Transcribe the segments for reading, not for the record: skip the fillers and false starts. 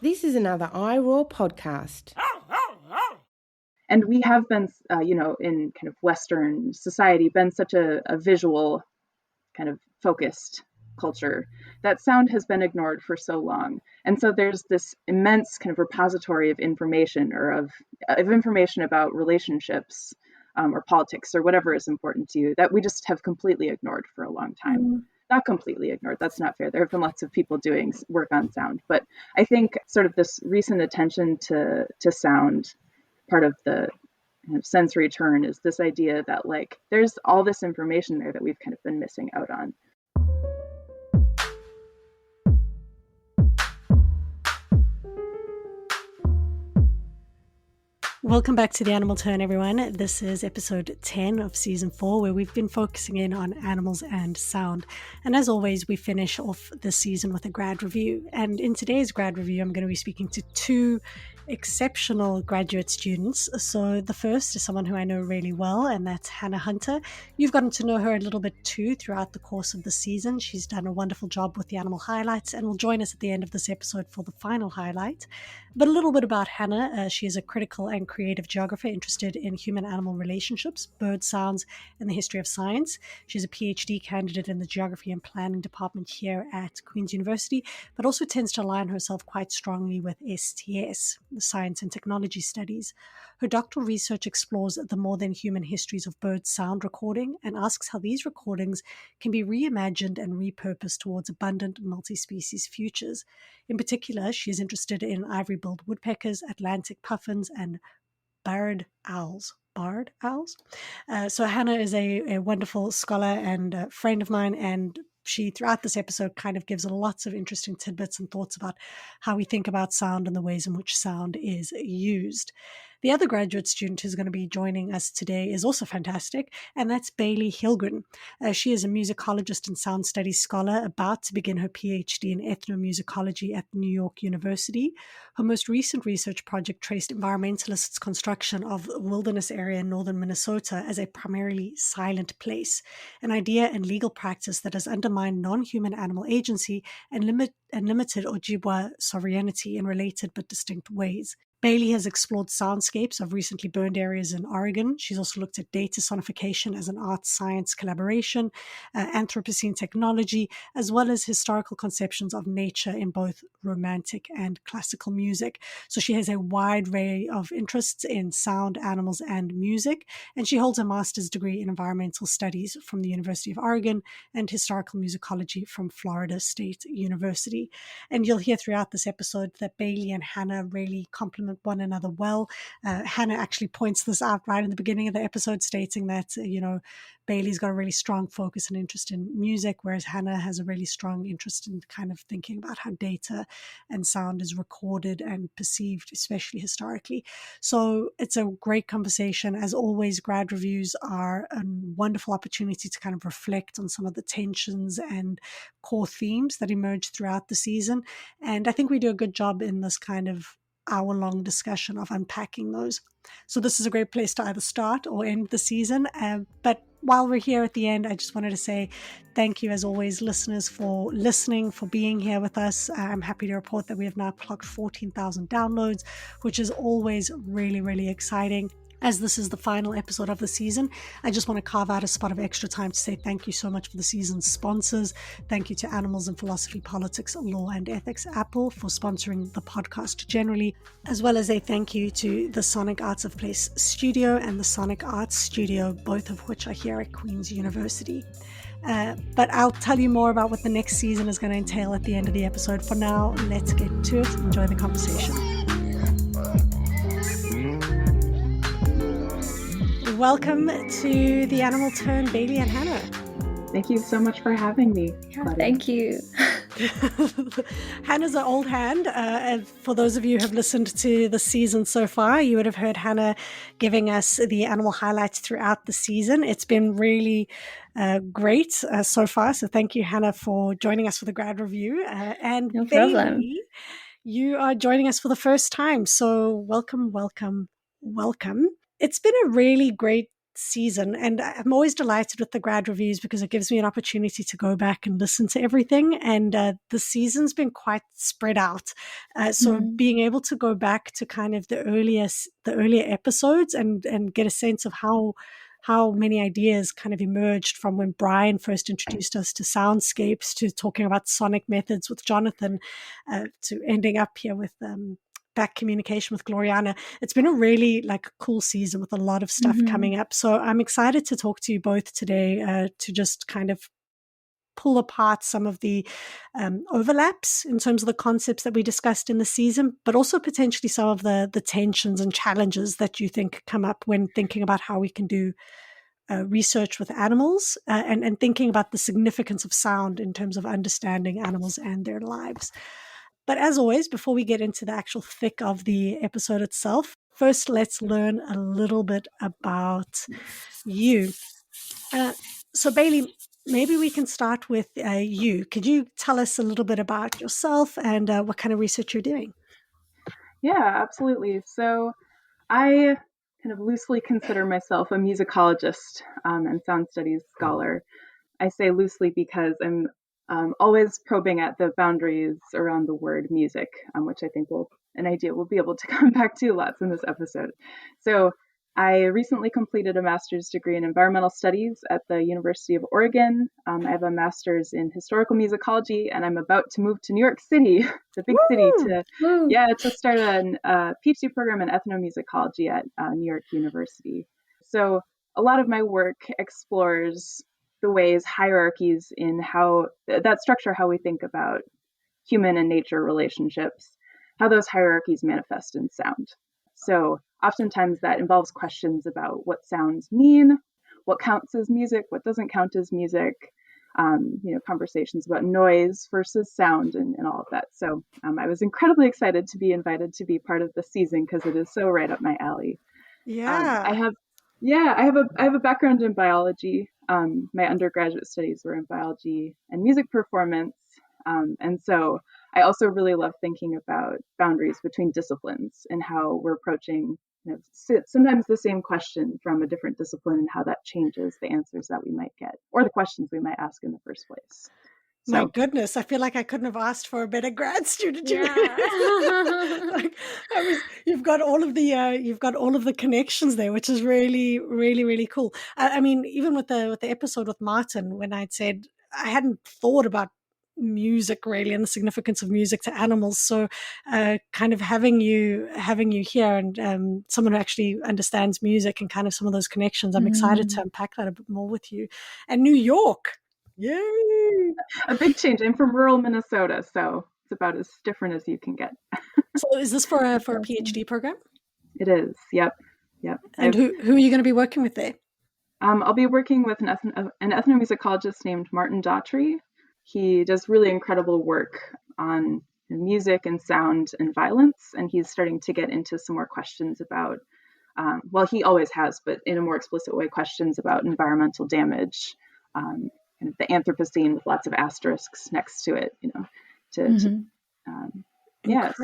This is another iRaw podcast. And we have been, in kind of Western society, been such a visual kind of focused culture that sound has been ignored for so long. And so there's this immense kind of repository of information or of information about relationships or politics or whatever is important to you that we just have completely ignored for a long time. Not completely ignored, that's not fair. There have been lots of people doing work on sound, but I think sort of this recent attention to sound, part of the kind of sensory turn, is this idea that like there's all this information there that we've kind of been missing out on. Welcome back to The Animal Turn, everyone. This is episode 10 of season 4, where we've been focusing in on animals and sound. And as always, we finish off the season with a grad review. And in today's grad review, I'm going to be speaking to two exceptional graduate students. So the first is someone who I know really well, and that's Hannah Hunter. You've gotten to know her a little bit too throughout the course of the season. She's done a wonderful job with the animal highlights and will join us at the end of this episode for the final highlight. But a little bit about Hannah. She is a critical and creative geographer interested in human-animal relationships, bird sounds, and the history of science. She's a PhD candidate in the Geography and Planning department here at Queen's University, but also tends to align herself quite strongly with STS, the Science and Technology Studies. Her doctoral research explores the more than human histories of bird sound recording and asks how these recordings can be reimagined and repurposed towards abundant multi-species futures. In particular, she is interested in ivory-billed woodpeckers, Atlantic puffins, and barred owls. Barred owls? So Hannah is a wonderful scholar and a friend of mine, and she, throughout this episode, kind of gives lots of interesting tidbits and thoughts about how we think about sound and the ways in which sound is used. The other graduate student who's going to be joining us today is also fantastic, and that's Bailey Hilgren. She is a musicologist and sound studies scholar about to begin her PhD in ethnomusicology at New York University. Her most recent research project traced environmentalists' construction of a wilderness area in northern Minnesota as a primarily silent place, an idea and legal practice that has undermined non-human animal agency and limited Ojibwe sovereignty in related but distinct ways. Bailey has explored soundscapes of recently burned areas in Oregon. She's also looked at data sonification as an art-science collaboration, Anthropocene technology, as well as historical conceptions of nature in both romantic and classical music. So she has a wide array of interests in sound, animals, and music, and she holds a master's degree in environmental studies from the University of Oregon and historical musicology from Florida State University. And you'll hear throughout this episode that Bailey and Hannah really complement one another well. Hannah actually points this out right in the beginning of the episode, stating that, Bailey's got a really strong focus and interest in music, whereas Hannah has a really strong interest in kind of thinking about how data and sound is recorded and perceived, especially historically. So it's a great conversation. As always, grad reviews are a wonderful opportunity to kind of reflect on some of the tensions and core themes that emerge throughout the season. And I think we do a good job in this kind of hour-long discussion of unpacking those. So this is a great place to either start or end the season. But while we're here at the end, I just wanted to say thank you, as always, listeners, for listening, for being here with us. I'm happy to report that we have now clocked 14,000 downloads, which is always really, really exciting. As this is the final episode of the season, I just want to carve out a spot of extra time to say thank you so much for the season's sponsors. Thank you to Animals and Philosophy, Politics, Law and Ethics, A.P.P.L.E, for sponsoring the podcast generally, as well as a thank you to the Sonic Arts of Place Studio and the Sonic Arts Studio, both of which are here at Queen's University. But I'll tell you more about what the next season is going to entail at the end of the episode. For now, let's get to it. Enjoy the conversation. Welcome to The Animal Turn, Bailey and Hannah. Thank you so much for having me. Yeah, thank you. Hannah's an old hand. For those of you who have listened to the season so far, you would have heard Hannah giving us the animal highlights throughout the season. It's been really great so far. So thank you, Hannah, for joining us for the grad review. And No Bailey, problem. you are joining us for the first time. So welcome, welcome, welcome. It's been a really great season. And I'm always delighted with the grad reviews because it gives me an opportunity to go back and listen to everything. And the season's been quite spread out. So being able to go back to kind of the earlier episodes and get a sense of how many ideas kind of emerged from when Brian first introduced us to soundscapes, to talking about sonic methods with Jonathan, to ending up here with back communication with Gloriana. It's been a really cool season with a lot of stuff coming up. So I'm excited to talk to you both today to just kind of pull apart some of the overlaps in terms of the concepts that we discussed in the season, but also potentially some of the tensions and challenges that you think come up when thinking about how we can do research with animals and thinking about the significance of sound in terms of understanding animals and their lives. But as always, before we get into the actual thick of the episode itself, first let's learn a little bit about you. So Bailey, maybe we can start with you. Could you tell us a little bit about yourself and what kind of research you're doing? Yeah, absolutely. So I kind of loosely consider myself a musicologist and sound studies scholar. I say loosely because I'm always probing at the boundaries around the word music, which I think an idea we'll be able to come back to lots in this episode. So I recently completed a master's degree in environmental studies at the University of Oregon. I have a master's in historical musicology, and I'm about to move to New York City, the big city, to start a PhD program in ethnomusicology at New York University. So a lot of my work explores the ways hierarchies in how that structure how we think about human and nature relationships, how those hierarchies manifest in sound. So oftentimes that involves questions about what sounds mean, what counts as music, what doesn't count as music, conversations about noise versus sound and all of that. So I was incredibly excited to be invited to be part of the season because it is so right up my alley. Yeah. I have a background in biology. My undergraduate studies were in biology and music performance. And so I also really love thinking about boundaries between disciplines and how we're approaching sometimes the same question from a different discipline and how that changes the answers that we might get or the questions we might ask in the first place. So, my goodness, I feel like I couldn't have asked for a better grad student. Yeah. You've got all of the connections there, which is really, really, really cool. I mean, even with the episode with Martin, when I'd said I hadn't thought about music really and the significance of music to animals, so kind of having you here and someone who actually understands music and kind of some of those connections, I'm excited to unpack that a bit more with you. And New York. Yay! A big change. I'm from rural Minnesota, so it's about as different as you can get. So is this for a PhD program? It is. Yep. And who are you going to be working with there? I'll be working with an ethnomusicologist named Martin Daughtry. He does really incredible work on music and sound and violence, and he's starting to get into some more questions about, he always has, but in a more explicit way, questions about environmental damage, kind of the Anthropocene with lots of asterisks next to it, So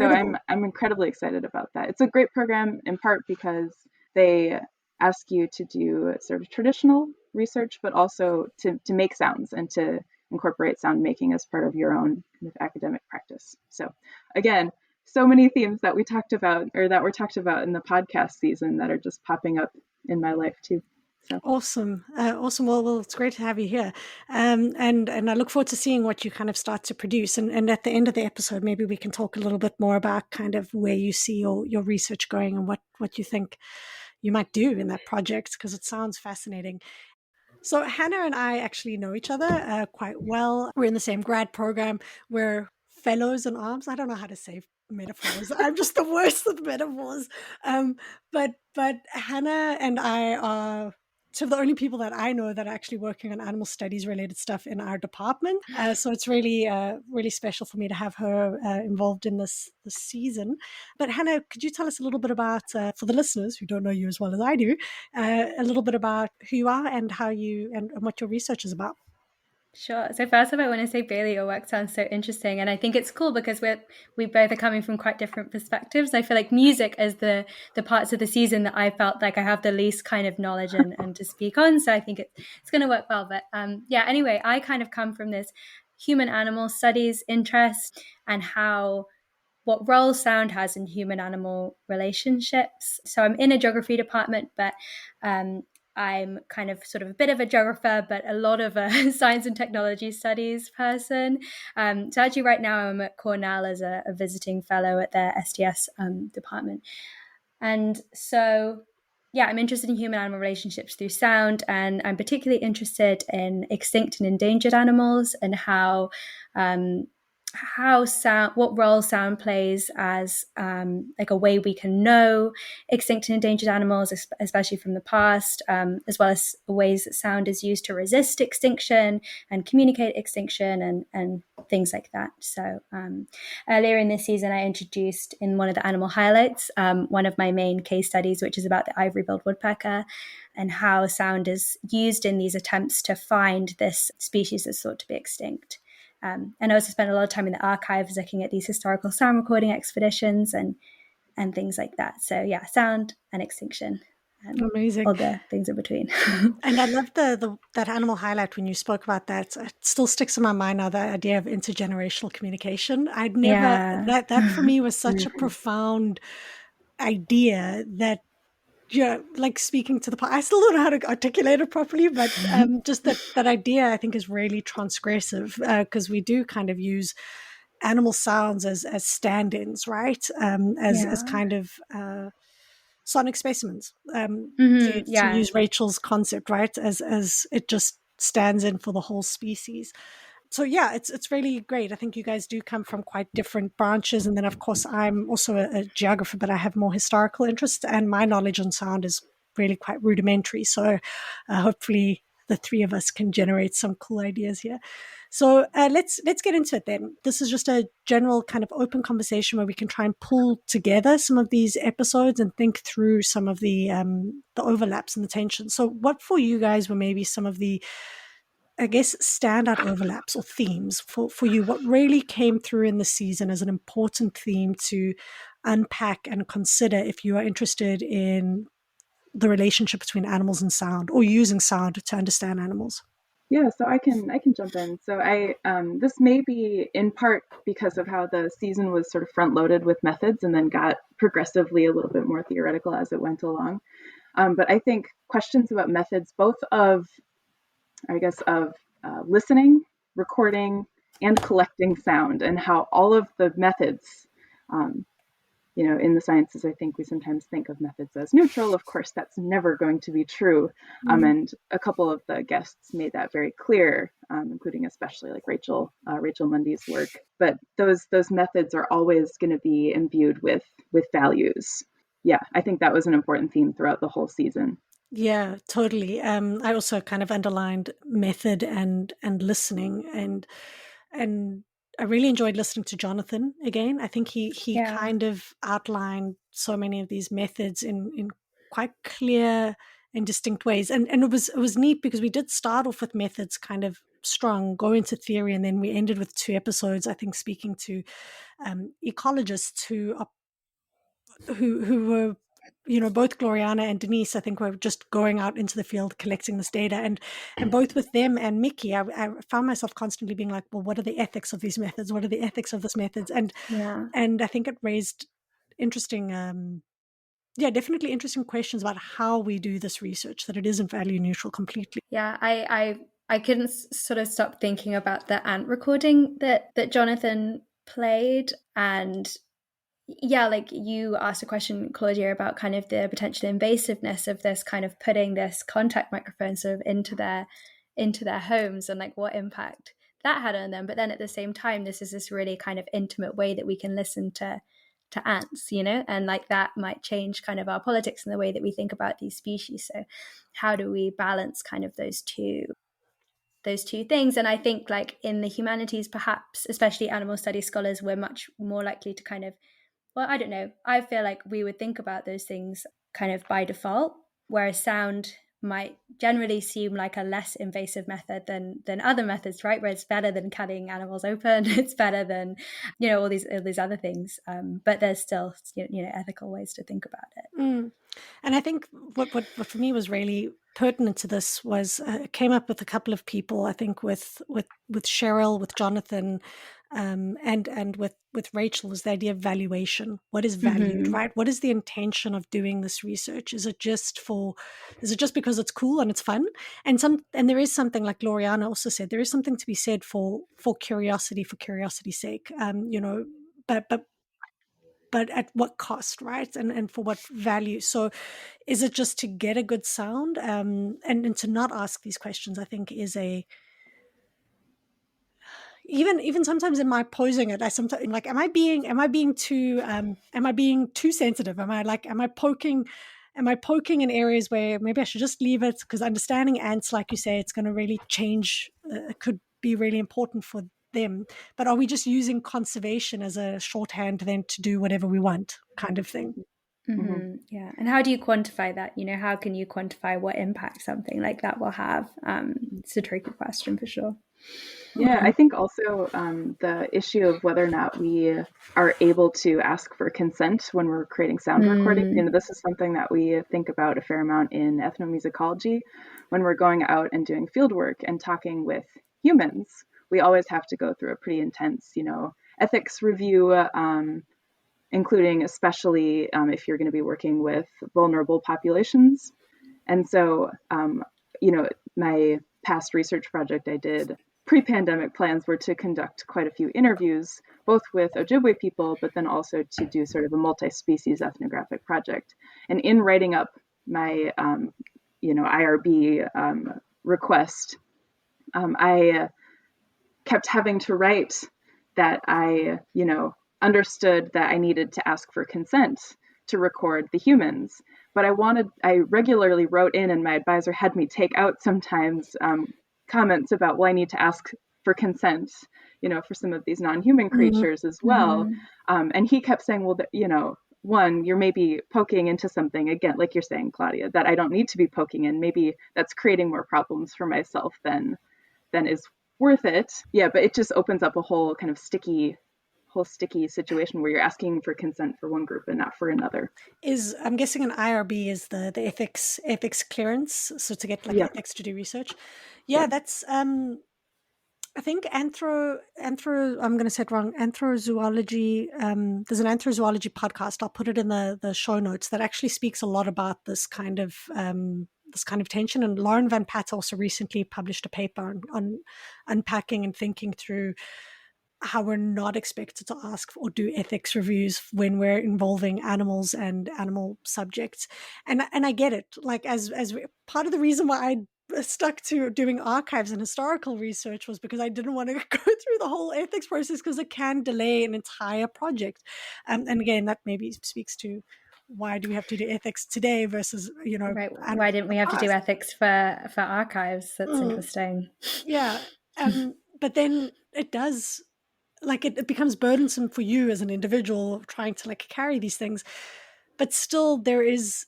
I'm incredibly excited about that. It's a great program in part because they ask you to do sort of traditional research, but also to make sounds and to incorporate sound making as part of your own kind of academic practice. So again, so many themes that we talked about or that were talked about in the podcast season that are just popping up in my life too. So. Awesome. Well, it's great to have you here. And I look forward to seeing what you kind of start to produce. And at the end of the episode, maybe we can talk a little bit more about kind of where you see your research going and what you think you might do in that project, because it sounds fascinating. So Hannah and I actually know each other quite well. We're in the same grad program. We're fellows in arms. I don't know how to say metaphors. I'm just the worst with metaphors. But Hannah and I are two of the only people that I know that are actually working on animal studies related stuff in our department. So it's really, really special for me to have her involved in this season. But Hannah, could you tell us a little bit about, for the listeners who don't know you as well as I do, a little bit about who you are and how you and what your research is about? Sure. So first of all, I want to say, Bailey, your work sounds so interesting, and I think it's cool because we both are coming from quite different perspectives. I feel like music is the parts of the season that I felt like I have the least kind of knowledge and to speak on. So I think it's going to work well. But yeah, anyway, I kind of come from this human animal studies interest and how what role sound has in human animal relationships. So I'm in a geography department, but I'm kind of sort of a bit of a geographer, but a lot of a science and technology studies person. So actually right now I'm at Cornell as a visiting fellow at their STS department. And so, yeah, I'm interested in human animal relationships through sound, and I'm particularly interested in extinct and endangered animals and how sound, what role sound plays as like a way we can know extinct and endangered animals, especially from the past, as well as ways that sound is used to resist extinction and communicate extinction and things like that. So earlier in this season, I introduced in one of the animal highlights one of my main case studies, which is about the ivory-billed woodpecker and how sound is used in these attempts to find this species that's thought to be extinct. And I also spent a lot of time in the archives looking at these historical sound recording expeditions and things like that. So yeah, sound and extinction and Amazing. all the things in between. And I love that animal highlight when you spoke about that. It still sticks in my mind now, the idea of intergenerational communication. I'd never, that for me was such a profound idea that, like speaking to I still don't know how to articulate it properly, but just that idea I think is really transgressive because we do kind of use animal sounds as stand-ins, right? As kind of sonic specimens. To use Rachel's concept, right? As it just stands in for the whole species. So yeah, it's really great. I think you guys do come from quite different branches, and then of course I'm also a geographer, but I have more historical interest, and my knowledge on sound is really quite rudimentary. So hopefully the three of us can generate some cool ideas here. So let's get into it then. This is just a general kind of open conversation where we can try and pull together some of these episodes and think through some of the overlaps and the tensions. So what for you guys were maybe some of the, I guess, standout overlaps or themes for you? What really came through in the season as an important theme to unpack and consider if you are interested in the relationship between animals and sound, or using sound to understand animals? Yeah, so I can jump in. So I this may be in part because of how the season was sort of front loaded with methods and then got progressively a little bit more theoretical as it went along. But I think questions about methods, both of listening, recording, and collecting sound, and how all of the methods, in the sciences, I think we sometimes think of methods as neutral. Of course, that's never going to be true. And a couple of the guests made that very clear, including especially like Rachel Mundy's work. But those methods are always going to be imbued with values. Yeah, I think that was an important theme throughout the whole season. Yeah, totally. I also kind of underlined method and listening, and I really enjoyed listening to Jonathan again. I think he kind of outlined so many of these methods in quite clear and distinct ways, and it was neat because we did start off with methods kind of strong, go into theory, and then we ended with 2 episodes, I think, speaking to ecologists who were, both Gloriana and Denise, I think, were just going out into the field collecting this data, and both with them and Mickey, I found myself constantly being like, well, what are the ethics of these methods? What are the ethics of this methods? And I think it raised interesting, definitely interesting questions about how we do this research, that it isn't value neutral completely. Yeah, I couldn't sort of stop thinking about the ant recording that Jonathan played. And yeah, like you asked a question, Claudia, about kind of the potential invasiveness of this, kind of putting this contact microphone sort of into their homes and like what impact that had on them. But then at the same time, this is this really kind of intimate way that we can listen to ants, and like that might change kind of our politics and the way that we think about these species. So how do we balance kind of those two things? And I think like in the humanities, perhaps, especially animal studies scholars, we're much more likely to kind of, well, I don't know, I feel like we would think about those things kind of by default, whereas sound might generally seem like a less invasive method than other methods, right? Where it's better than cutting animals open, it's better than, all these other things. But there's still, ethical ways to think about it. And I think what for me was really pertinent to this was came up with a couple of people. I think with Cheryl, with Jonathan, and with Rachel, is the idea of valuation. What is valued, right? What is the intention of doing this research? Is it just because it's cool and it's fun? And there is something, like Gloriana also said, there is something to be said for curiosity, for curiosity's sake. But at what cost, right? And for what value? So is it just to get a good sound? And to not ask these questions, I think, is even sometimes in my posing it, I sometimes like, am I being too sensitive? Am I poking in areas where maybe I should just leave it? Because understanding ants, like you say, it's going to really change. It could be really important for them. But are we just using conservation as a shorthand then to do whatever we want, kind of thing? Yeah. And how do you quantify that? How can you quantify what impact something like that will have? It's a tricky question for sure. Yeah, I think also the issue of whether or not we are able to ask for consent when we're creating sound recording. This is something that we think about a fair amount in ethnomusicology. When we're going out and doing field work and talking with humans, we always have to go through a pretty intense, ethics review, including especially if you're going to be working with vulnerable populations. And so, my past research project I did pre-pandemic plans were to conduct quite a few interviews, both with Ojibwe people, but then also to do sort of a multi-species ethnographic project. And in writing up my, IRB request, I kept having to write that I, understood that I needed to ask for consent to record the humans. But I regularly wrote in, and my advisor had me take out sometimes comments about, well, I need to ask for consent, for some of these non-human creatures as well. And he kept saying, well, one, you're maybe poking into something, again, like you're saying, Claudia, that I don't need to be poking in. Maybe that's creating more problems for myself than is worth it. Yeah, but it just opens up a whole kind of sticky situation where you're asking for consent for one group and not for another. I'm guessing an IRB is the ethics clearance, so to get ethics to do research. Yeah, that's I think I'm going to say it wrong, anthrozoology. There's an anthrozoology podcast. I'll put it in the show notes that actually speaks a lot about this kind of tension. And Lauren Van Pat also recently published a paper on unpacking and thinking through how we're not expected to ask or do ethics reviews when we're involving animals and animal subjects. And I get it. Like as part of the reason why I stuck to doing archives and historical research was because I didn't want to go through the whole ethics process, because it can delay an entire project. And again, that maybe speaks to why do we have to do ethics today versus, right. Why didn't we have to do ethics for archives? That's interesting. Yeah. But then it does, it becomes burdensome for you as an individual trying to carry these things. But still there is,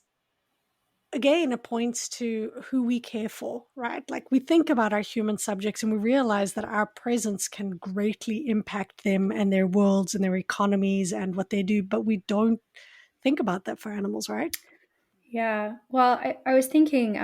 again, it points to who we care for, right? We think about our human subjects and we realize that our presence can greatly impact them and their worlds and their economies and what they do, but we don't think about that for animals, right? Yeah. Well, I was thinking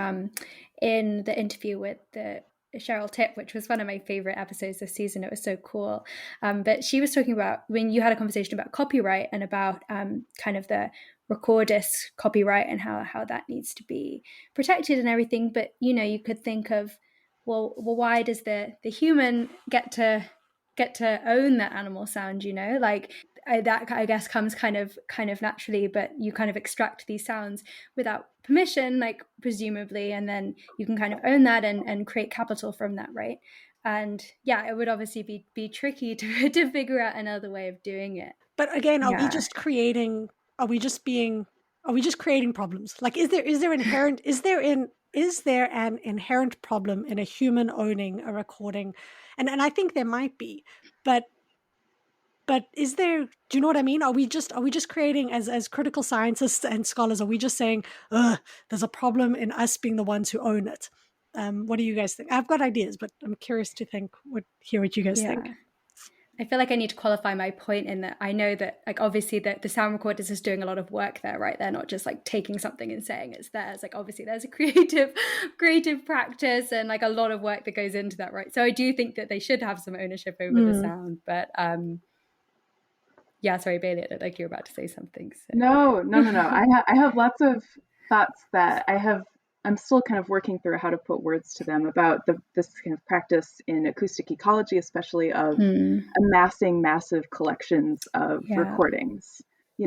in the interview with the Cheryl Tipp, which was one of my favorite episodes this season. It was so cool. But she was talking about when you had a conversation about copyright and about kind of the recordist copyright and how that needs to be protected and everything. But, you could think of, well, why does the human get to own that animal sound, that I guess comes kind of naturally, but you kind of extract these sounds without permission, presumably, and then you can kind of own that and create capital from that, right? And yeah, it would obviously be tricky to figure out another way of doing it. But again, are we just creating problems? Is there an inherent problem in a human owning a recording? And I think there might be, but But is there, do you know what I mean? Are we just creating, as critical scientists and scholars, are we just saying, there's a problem in us being the ones who own it? What do you guys think? I've got ideas, but I'm curious to hear what you guys think. I feel like I need to qualify my point in that I know that, like, obviously the sound recorders is doing a lot of work there, right? They're not just like taking something and saying it's theirs. Like, obviously there's a creative practice and like a lot of work that goes into that, right? So I do think that they should have some ownership over the sound. But yeah, sorry, Bailey, I looked like you were about to say something. So. No. I have lots of thoughts that I'm still kind of working through how to put words to them about this kind of practice in acoustic ecology, especially of amassing massive collections of recordings.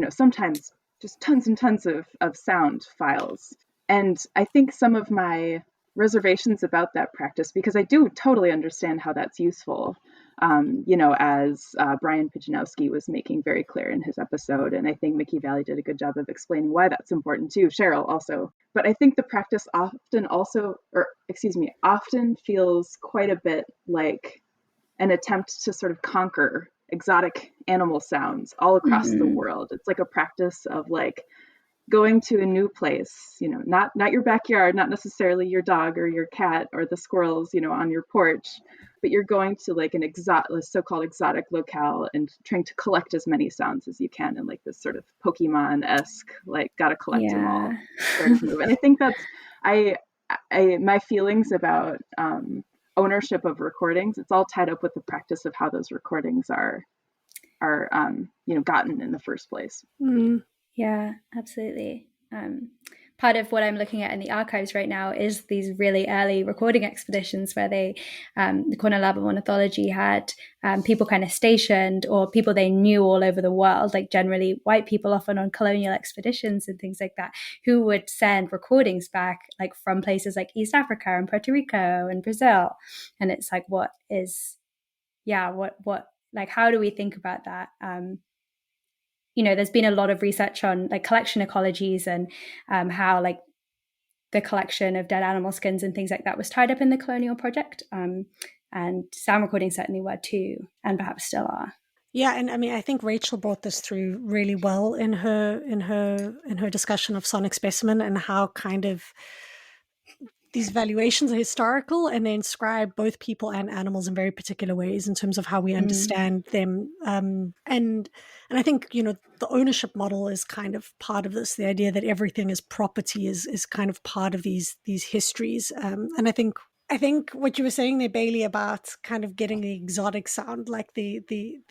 Sometimes just tons and tons of sound files. And I think some of my reservations about that practice, because I do totally understand how that's useful, as Brian Pijanowski was making very clear in his episode. And I think Mickey Valley did a good job of explaining why that's important too. Cheryl also. But I think the practice often feels quite a bit like an attempt to sort of conquer exotic animal sounds all across the world. It's like a practice of like going to a new place, not your backyard, not necessarily your dog or your cat or the squirrels, on your porch, but you're going to like a so-called exotic locale and trying to collect as many sounds as you can in like this sort of Pokemon-esque, like gotta collect them all sort of move. And I think that's my feelings about ownership of recordings. It's all tied up with the practice of how those recordings are gotten in the first place. Yeah, absolutely. Part of what I'm looking at in the archives right now is these really early recording expeditions where the Cornell Lab of Ornithology had people kind of stationed, or people they knew all over the world, like generally white people, often on colonial expeditions and things like that, who would send recordings back, like from places like East Africa and Puerto Rico and Brazil. And it's like, how do we think about that? There's been a lot of research on like collection ecologies and how like the collection of dead animal skins and things like that was tied up in the colonial project. And sound recordings certainly were too, and perhaps still are. Yeah, and I mean, I think Rachel brought this through really well in her discussion of sonic specimen, and how kind of these valuations are historical and they inscribe both people and animals in very particular ways in terms of how we understand them. And I think, the ownership model is kind of part of this. The idea that everything is property is kind of part of these histories. And I think what you were saying there, Bailey, about kind of getting the exotic sound, like the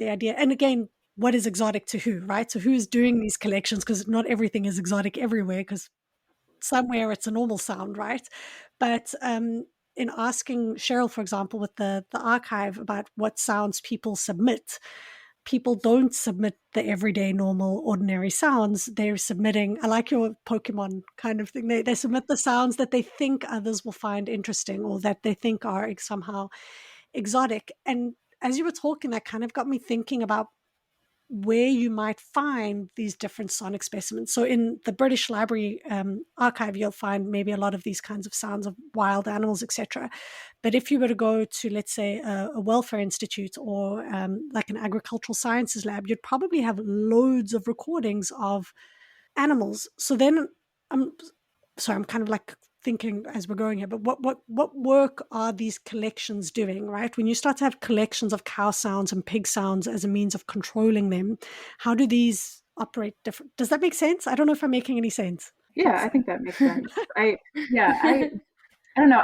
idea, and again, what is exotic to who, right? So who's doing these collections? Because not everything is exotic everywhere, because somewhere it's a normal sound, right? But in asking Cheryl, for example, with the archive about what sounds people submit, people don't submit the everyday, normal, ordinary sounds. They're submitting, I like your Pokemon kind of thing. They submit the sounds that they think others will find interesting, or that they think are somehow exotic. And as you were talking, that kind of got me thinking about where you might find these different sonic specimens. So in the British Library archive, you'll find maybe a lot of these kinds of sounds of wild animals, etc. But if you were to go to, let's say, a welfare institute, or like an agricultural sciences lab, you'd probably have loads of recordings of animals. So then I'm kind of like thinking as we're going here, but what work are these collections doing, right? When you start to have collections of cow sounds and pig sounds as a means of controlling them, how do these operate different? Does that make sense? I don't know if I'm making any sense. Yeah, I think that makes sense. I don't know.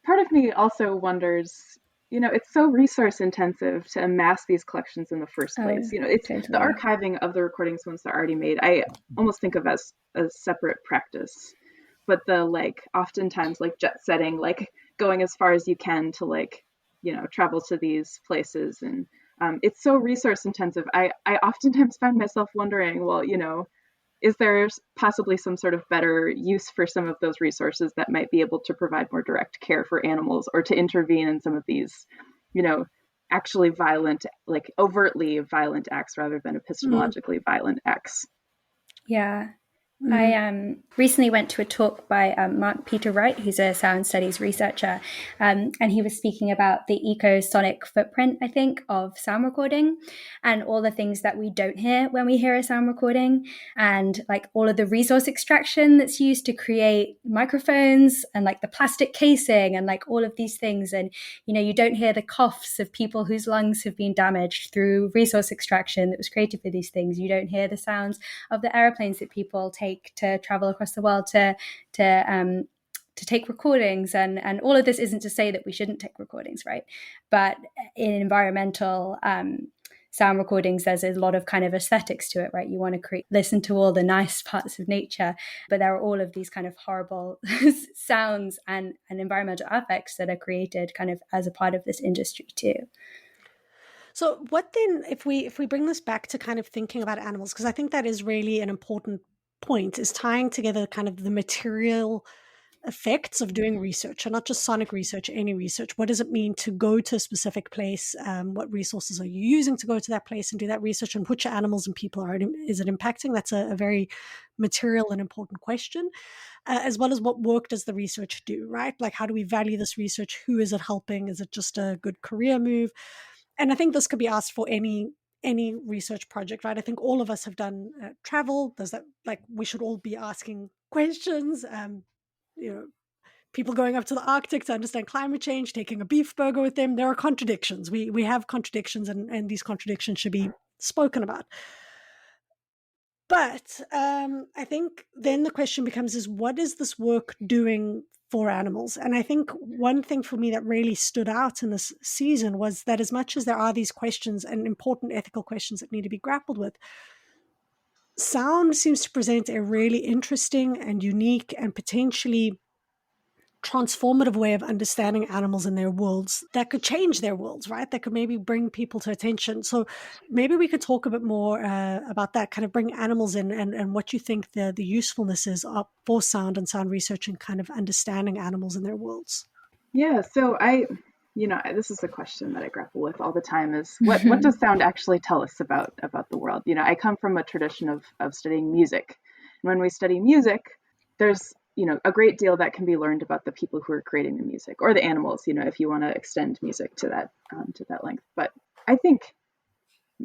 Part of me also wonders, it's so resource intensive to amass these collections in the first place. It's totally. The archiving of the recordings once they're already made, I almost think of as a separate practice. But the oftentimes jet setting, going as far as you can to travel to these places, and it's so resource intensive. I oftentimes find myself wondering, well, is there possibly some sort of better use for some of those resources that might be able to provide more direct care for animals, or to intervene in some of these, actually violent, overtly violent acts rather than epistemologically violent acts? Yeah. I recently went to a talk by Mark Peter Wright, who's a sound studies researcher, and he was speaking about the ecosonic footprint, I think, of sound recording and all the things that we don't hear when we hear a sound recording, and like all of the resource extraction that's used to create microphones and like the plastic casing and like all of these things. And, you know, you don't hear the coughs of people whose lungs have been damaged through resource extraction that was created for these things. You don't hear the sounds of the airplanes that people take to travel across the world to take recordings, and all of this isn't to say that we shouldn't take recordings, right? But in environmental sound recordings, there's a lot of kind of aesthetics to it, right? You want to listen to all the nice parts of nature, but there are all of these kind of horrible sounds and environmental effects that are created kind of as a part of this industry too. So what then, if we bring this back to kind of thinking about animals, because I think that is really an important point, is tying together kind of the material effects of doing research, and not just sonic research, any research. What does it mean to go to a specific place? What resources are you using to go to that place and do that research? And which animals and people is it impacting? That's a very material and important question, as well as what work does the research do, right? Like, how do we value this research? Who is it helping? Is it just a good career move? And I think this could be asked for any research project, right? I think all of us have done travel. Does that, like, we should all be asking questions. You know, people going up to the Arctic to understand climate change, taking a beef burger with them. There are contradictions. We have contradictions, and these contradictions should be spoken about. But I think then the question becomes is, what is this work doing for animals? And I think one thing for me that really stood out in this season was that as much as there are these questions and important ethical questions that need to be grappled with, sound seems to present a really interesting and unique and potentially transformative way of understanding animals and their worlds that could change their worlds, right? That could maybe bring people to attention. So maybe we could talk a bit more about that, kind of bring animals in, and what you think the usefulness is for sound and sound research and kind of understanding animals and their worlds. Yeah, so this is a question that I grapple with all the time, is what does sound actually tell us about the world? You know, I come from a tradition of studying music. And when we study music, there's, a great deal that can be learned about the people who are creating the music, or the animals, if you want to extend music to that length. But I think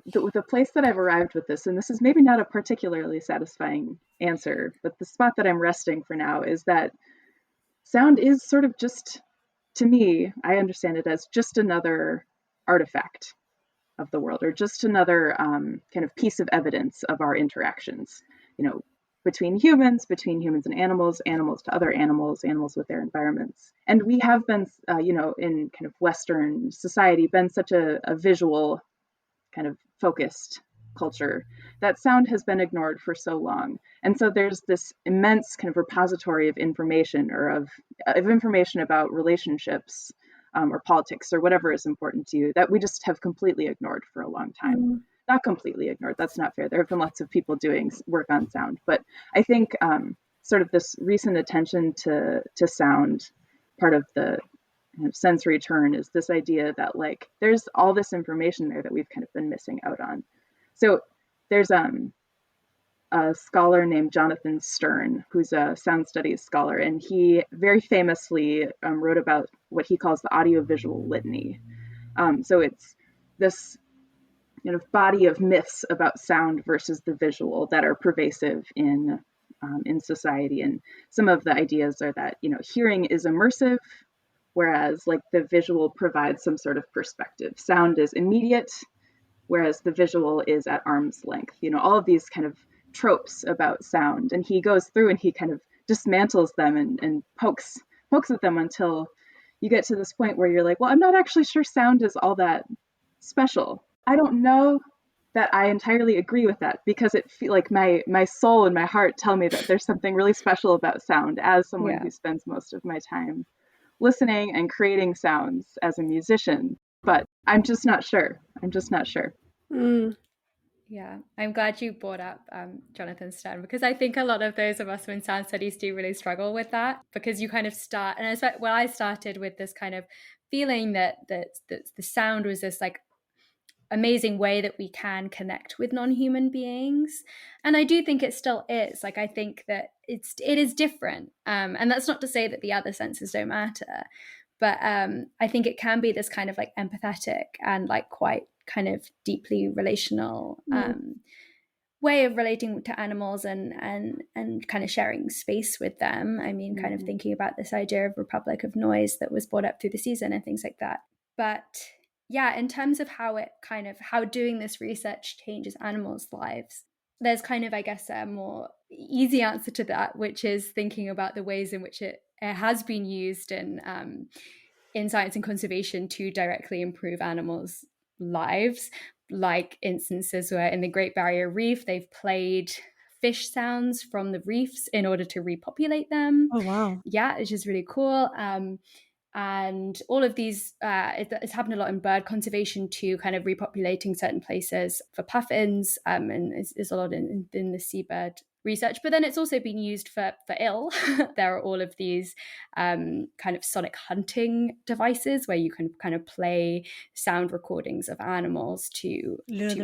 the place that I've arrived with this, and this is maybe not a particularly satisfying answer, but the spot that I'm resting for now is that sound is sort of just, to me, I understand it as just another artifact of the world, or just another kind of piece of evidence of our interactions, between humans and animals to other animals with their environments. And we have been, in kind of Western society, been such a visual kind of focused culture that sound has been ignored for so long. And so there's this immense kind of repository of information, or of information about relationships, or politics, or whatever is important to you, that we just have completely ignored for a long time. Not completely ignored, that's not fair. There have been lots of people doing work on sound, but I think sort of this recent attention to sound, part of the kind of sensory turn, is this idea that, like, there's all this information there that we've kind of been missing out on. So there's a scholar named Jonathan Stern, who's a sound studies scholar, and he very famously wrote about what he calls the audiovisual litany. So it's this body of myths about sound versus the visual that are pervasive in society. And some of the ideas are that, hearing is immersive, whereas like the visual provides some sort of perspective. Sound is immediate, whereas the visual is at arm's length. All of these kind of tropes about sound. And he goes through and he kind of dismantles them and pokes at them until you get to this point where you're like, well, I'm not actually sure sound is all that special. I don't know that I entirely agree with that, because it feel like my soul and my heart tell me that there's something really special about sound, as someone who spends most of my time listening and creating sounds as a musician. But I'm just not sure. Yeah, I'm glad you brought up Jonathan Stern, because I think a lot of those of us who in sound studies do really struggle with that, because you kind of start, and I started with this kind of feeling that the sound was this like amazing way that we can connect with non-human beings. And I do think it still is. Like, I think that it is different. And that's not to say that the other senses don't matter. But I think it can be this kind of like empathetic and like quite kind of deeply relational way of relating to animals and kind of sharing space with them. I mean, kind of thinking about this idea of Republic of Noise that was brought up through the season and things like that. But yeah, in terms of how doing this research changes animals' lives, there's kind of, I guess, a more easy answer to that, which is thinking about the ways in which it has been used in science and conservation to directly improve animals' lives. Like instances where in the Great Barrier Reef, they've played fish sounds from the reefs in order to repopulate them. Oh, wow. Yeah, which is really cool. And all of these, it's happened a lot in bird conservation too, kind of repopulating certain places for puffins, and is a lot in the seabird research. But then it's also been used for ill. There are all of these kind of sonic hunting devices where you can kind of play sound recordings of animals to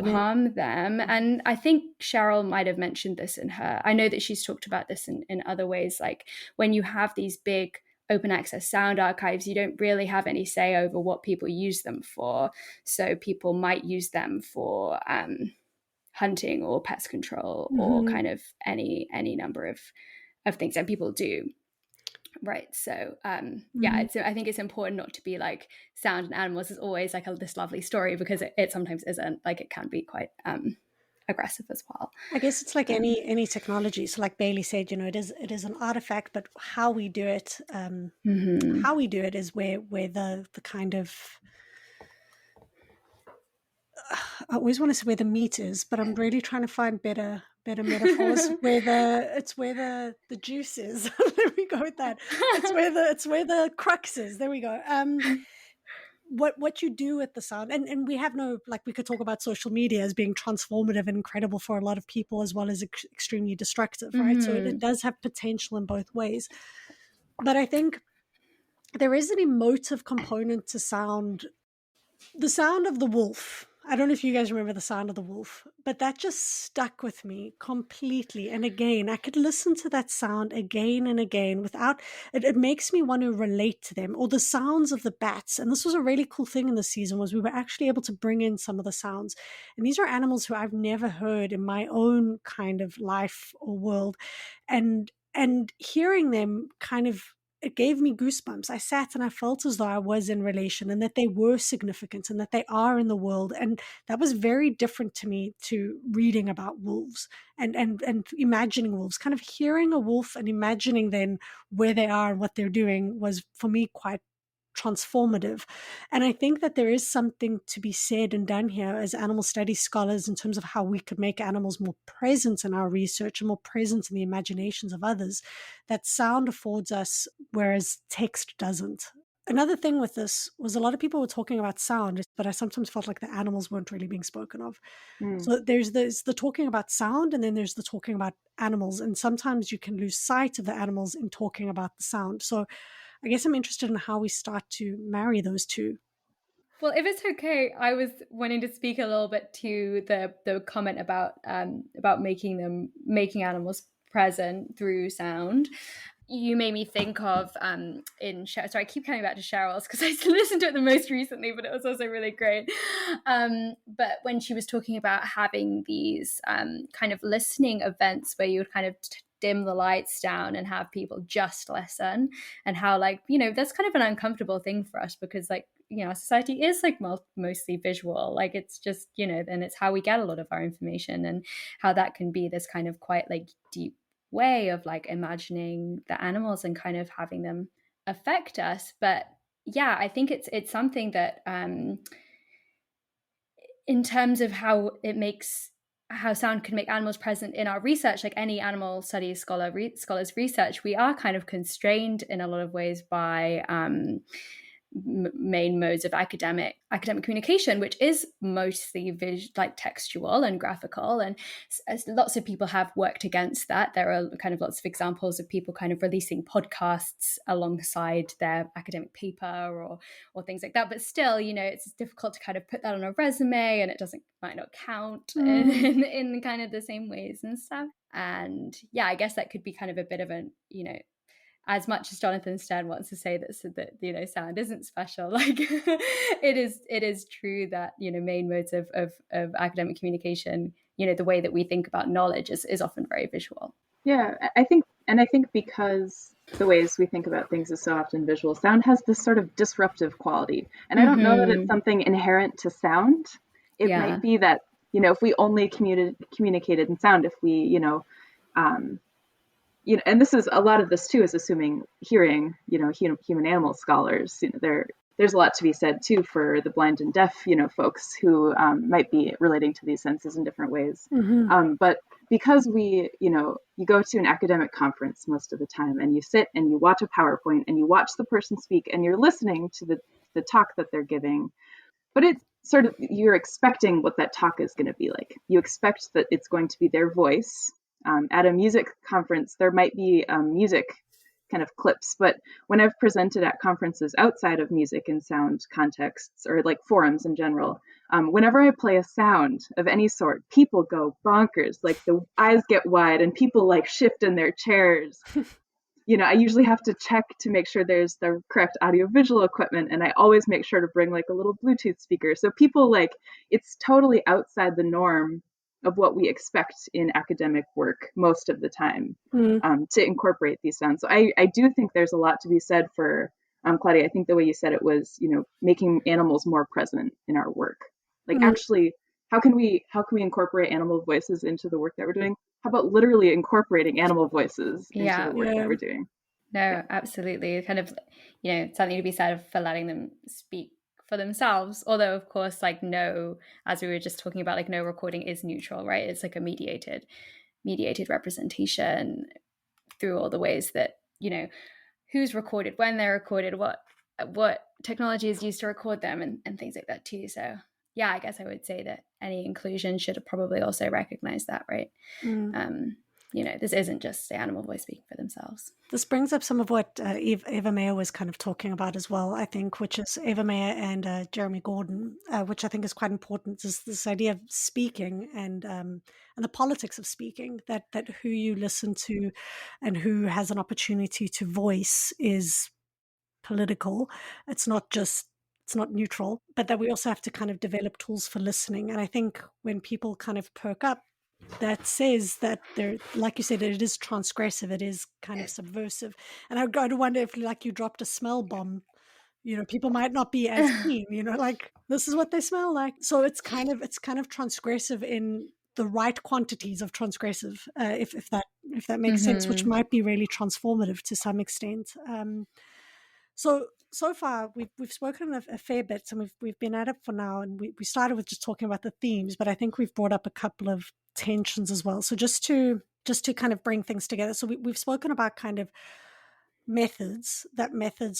harm them. And I think Cheryl might have mentioned this I know that she's talked about this in other ways, like when you have these big open access sound archives, you don't really have any say over what people use them for. So people might use them for hunting or pest control or kind of any number of things, and people do. Right. So I think it's important not to be like sound and animals is always like this lovely story, because it sometimes isn't. Like, it can be quite aggressive as well. I guess it's like any technology. So like Bailey said, it is an artifact, but how we do it is where the kind of, I always want to say where the meat is, but I'm really trying to find better metaphors. where the juice is. There we go with that. It's where the crux is. There we go. What you do with the sound, and we have we could talk about social media as being transformative and incredible for a lot of people, as well as extremely destructive, right? So it does have potential in both ways. But I think there is an emotive component to sound. The sound of the wolf. I don't know if you guys remember the sound of the wolf, but that just stuck with me completely. And again, I could listen to that sound again and again without, it makes me want to relate to them. Or the sounds of the bats. And this was a really cool thing in the season, was we were actually able to bring in some of the sounds. And these are animals who I've never heard in my own kind of life or world. And hearing them kind of, it gave me goosebumps. I sat and I felt as though I was in relation, and that they were significant and that they are in the world. And that was very different to me to reading about wolves and imagining wolves. Kind of hearing a wolf and imagining then where they are and what they're doing was for me quite transformative. And I think that there is something to be said and done here as animal studies scholars in terms of how we could make animals more present in our research and more present in the imaginations of others, that sound affords us, whereas text doesn't. Another thing with this was a lot of people were talking about sound, but I sometimes felt like the animals weren't really being spoken of. So there's the talking about sound, and then there's the talking about animals. And sometimes you can lose sight of the animals in talking about the sound. So I guess I'm interested in how we start to marry those two. Well, if it's okay, I was wanting to speak a little bit to the comment about making animals present through sound. You made me think of I keep coming back to Cheryl's because I listened to it the most recently, but it was also really great. But when she was talking about having these kind of listening events where you would kind of dim the lights down and have people just listen, and how that's kind of an uncomfortable thing for us, because our society is mostly visual, it's just and it's how we get a lot of our information, and how that can be this kind of quite deep way of imagining the animals and kind of having them affect us. But yeah, I think it's something that in terms of how sound can make animals present in our research, like any animal studies scholars research, we are kind of constrained in a lot of ways by main modes of academic communication, which is mostly textual and graphical, and lots of people have worked against that. There are kind of lots of examples of people kind of releasing podcasts alongside their academic paper or things like that, but still, it's difficult to kind of put that on a resume, and it might not count in kind of the same ways and stuff. And yeah, I guess that could be kind of a bit of a, as much as Jonathan Stern wants to say that sound isn't special, like it is true that main modes of academic communication, the way that we think about knowledge is often very visual. Yeah, I think because the ways we think about things is so often visual, sound has this sort of disruptive quality, and I don't know that it's something inherent to sound. It might be that if we only communicated in sound, if we and this is a lot of this too is assuming hearing, human animal scholars, there's a lot to be said too for the blind and deaf, folks who might be relating to these senses in different ways. But because you go to an academic conference most of the time, and you sit and you watch a PowerPoint and you watch the person speak and you're listening to the talk that they're giving, but it's sort of, you're expecting what that talk is going to be like. You expect that it's going to be their voice. At a music conference, there might be music kind of clips, but when I've presented at conferences outside of music and sound contexts, or like forums in general, whenever I play a sound of any sort, people go bonkers, like the eyes get wide and people like shift in their chairs. I usually have to check to make sure there's the correct audiovisual equipment, and I always make sure to bring like a little Bluetooth speaker. So people it's totally outside the norm of what we expect in academic work most of the time, to incorporate these sounds. So I do think there's a lot to be said for, Claudia, I think the way you said it was, making animals more present in our work. Actually, how can we incorporate animal voices into the work that we're doing? How about literally incorporating animal voices into the work that we're doing? No, absolutely. Kind of, something to be said for letting them speak for themselves, although of course, no, as we were just talking about, no recording is neutral, right? It's like a mediated representation through all the ways that who's recorded, when they're recorded, what technology is used to record them, and things like that too. So yeah, I guess I would say that any inclusion should probably also recognize that, right? This isn't just the animal voice speaking for themselves. This brings up some of what Eva Mayer was kind of talking about as well, I think, which is Eva Mayer and Jeremy Gordon, which I think is quite important, is this idea of speaking and the politics of speaking, that who you listen to and who has an opportunity to voice is political. It's not neutral, but that we also have to kind of develop tools for listening. And I think when people kind of perk up, that says that they're, like you said, it is transgressive, it is kind of subversive. And I wonder if, you dropped a smell bomb, people might not be as keen, this is what they smell like. So it's kind of transgressive in the right quantities of transgressive, if that makes sense, which might be really transformative to some extent. So far we've spoken a fair bit, and we've been at it for now, and we started with just talking about the themes, but I think we've brought up a couple of tensions as well. So just to kind of bring things together. So we've spoken about kind of methods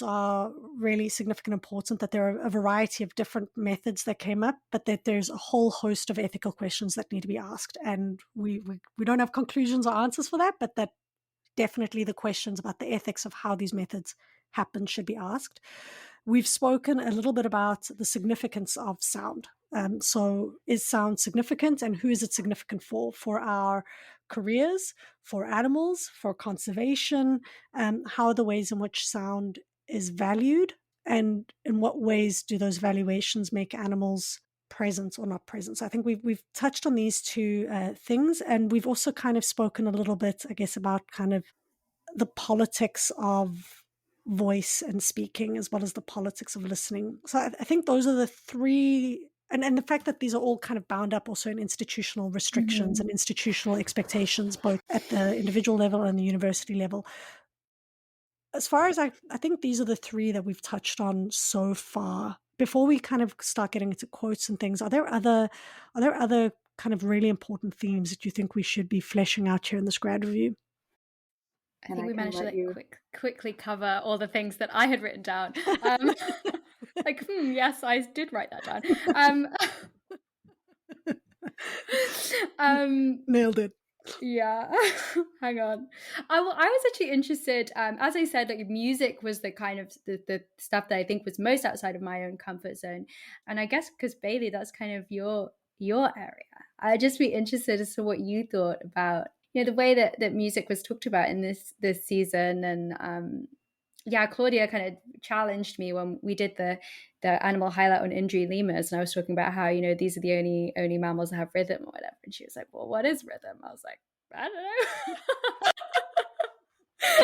are really significant, important, that there are a variety of different methods that came up, but that there's a whole host of ethical questions that need to be asked. And we don't have conclusions or answers for that, but that definitely the questions about the ethics of how these methods happen should be asked. We've spoken a little bit about the significance of sound. So is sound significant, and who is it significant for? For our careers, for animals, for conservation? How are the ways in which sound is valued, and in what ways do those valuations make animals present or not present? So I think we've touched on these two things, and we've also kind of spoken a little bit, I guess, about kind of the politics of voice and speaking, as well as the politics of listening. So I think those are the three, and the fact that these are all kind of bound up also in institutional restrictions and institutional expectations, both at the individual level and the university level. As far as I think these are the three that we've touched on so far. Before we kind of start getting into quotes and things, are there other kind of really important themes that you think we should be fleshing out here in this grad review? I think we managed to quickly cover all the things that I had written down. Like, yes, I did write that down. Nailed it. Yeah. Hang on. I was actually interested, as I said, like music was the kind of the stuff that I think was most outside of my own comfort zone. And I guess because Bailey, that's kind of your area. I'd just be interested as to what you thought about, the way that music was talked about in this season. And yeah, Claudia kind of challenged me when we did the animal highlight on injury lemurs, and I was talking about how these are the only mammals that have rhythm or whatever, and she was like, "Well, what is rhythm?" I was like, "I don't know."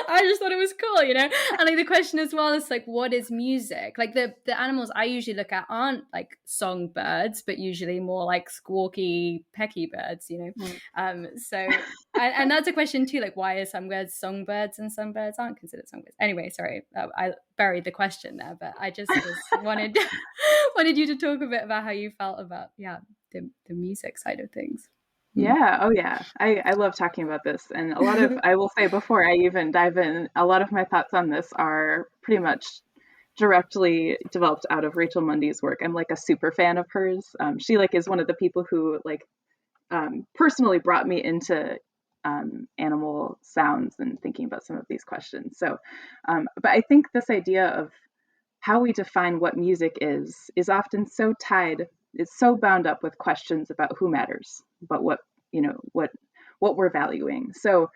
I just thought it was cool, And like the question as well is like, what is music? Like the animals I usually look at aren't like songbirds, but usually more like squawky, pecky birds, So and that's a question too, like why are some birds songbirds and some birds aren't considered songbirds? Anyway, sorry, I buried the question there, but I just wanted you to talk a bit about how you felt about the music side of things. Yeah. Oh, yeah. I love talking about this. And a lot of, I will say before I even dive in, a lot of my thoughts on this are pretty much directly developed out of Rachel Mundy's work. I'm like a super fan of hers. She is one of the people who personally brought me into animal sounds and thinking about some of these questions. So, but I think this idea of how we define what music is often so tied, it's so bound up with questions about who matters, about what we're valuing. So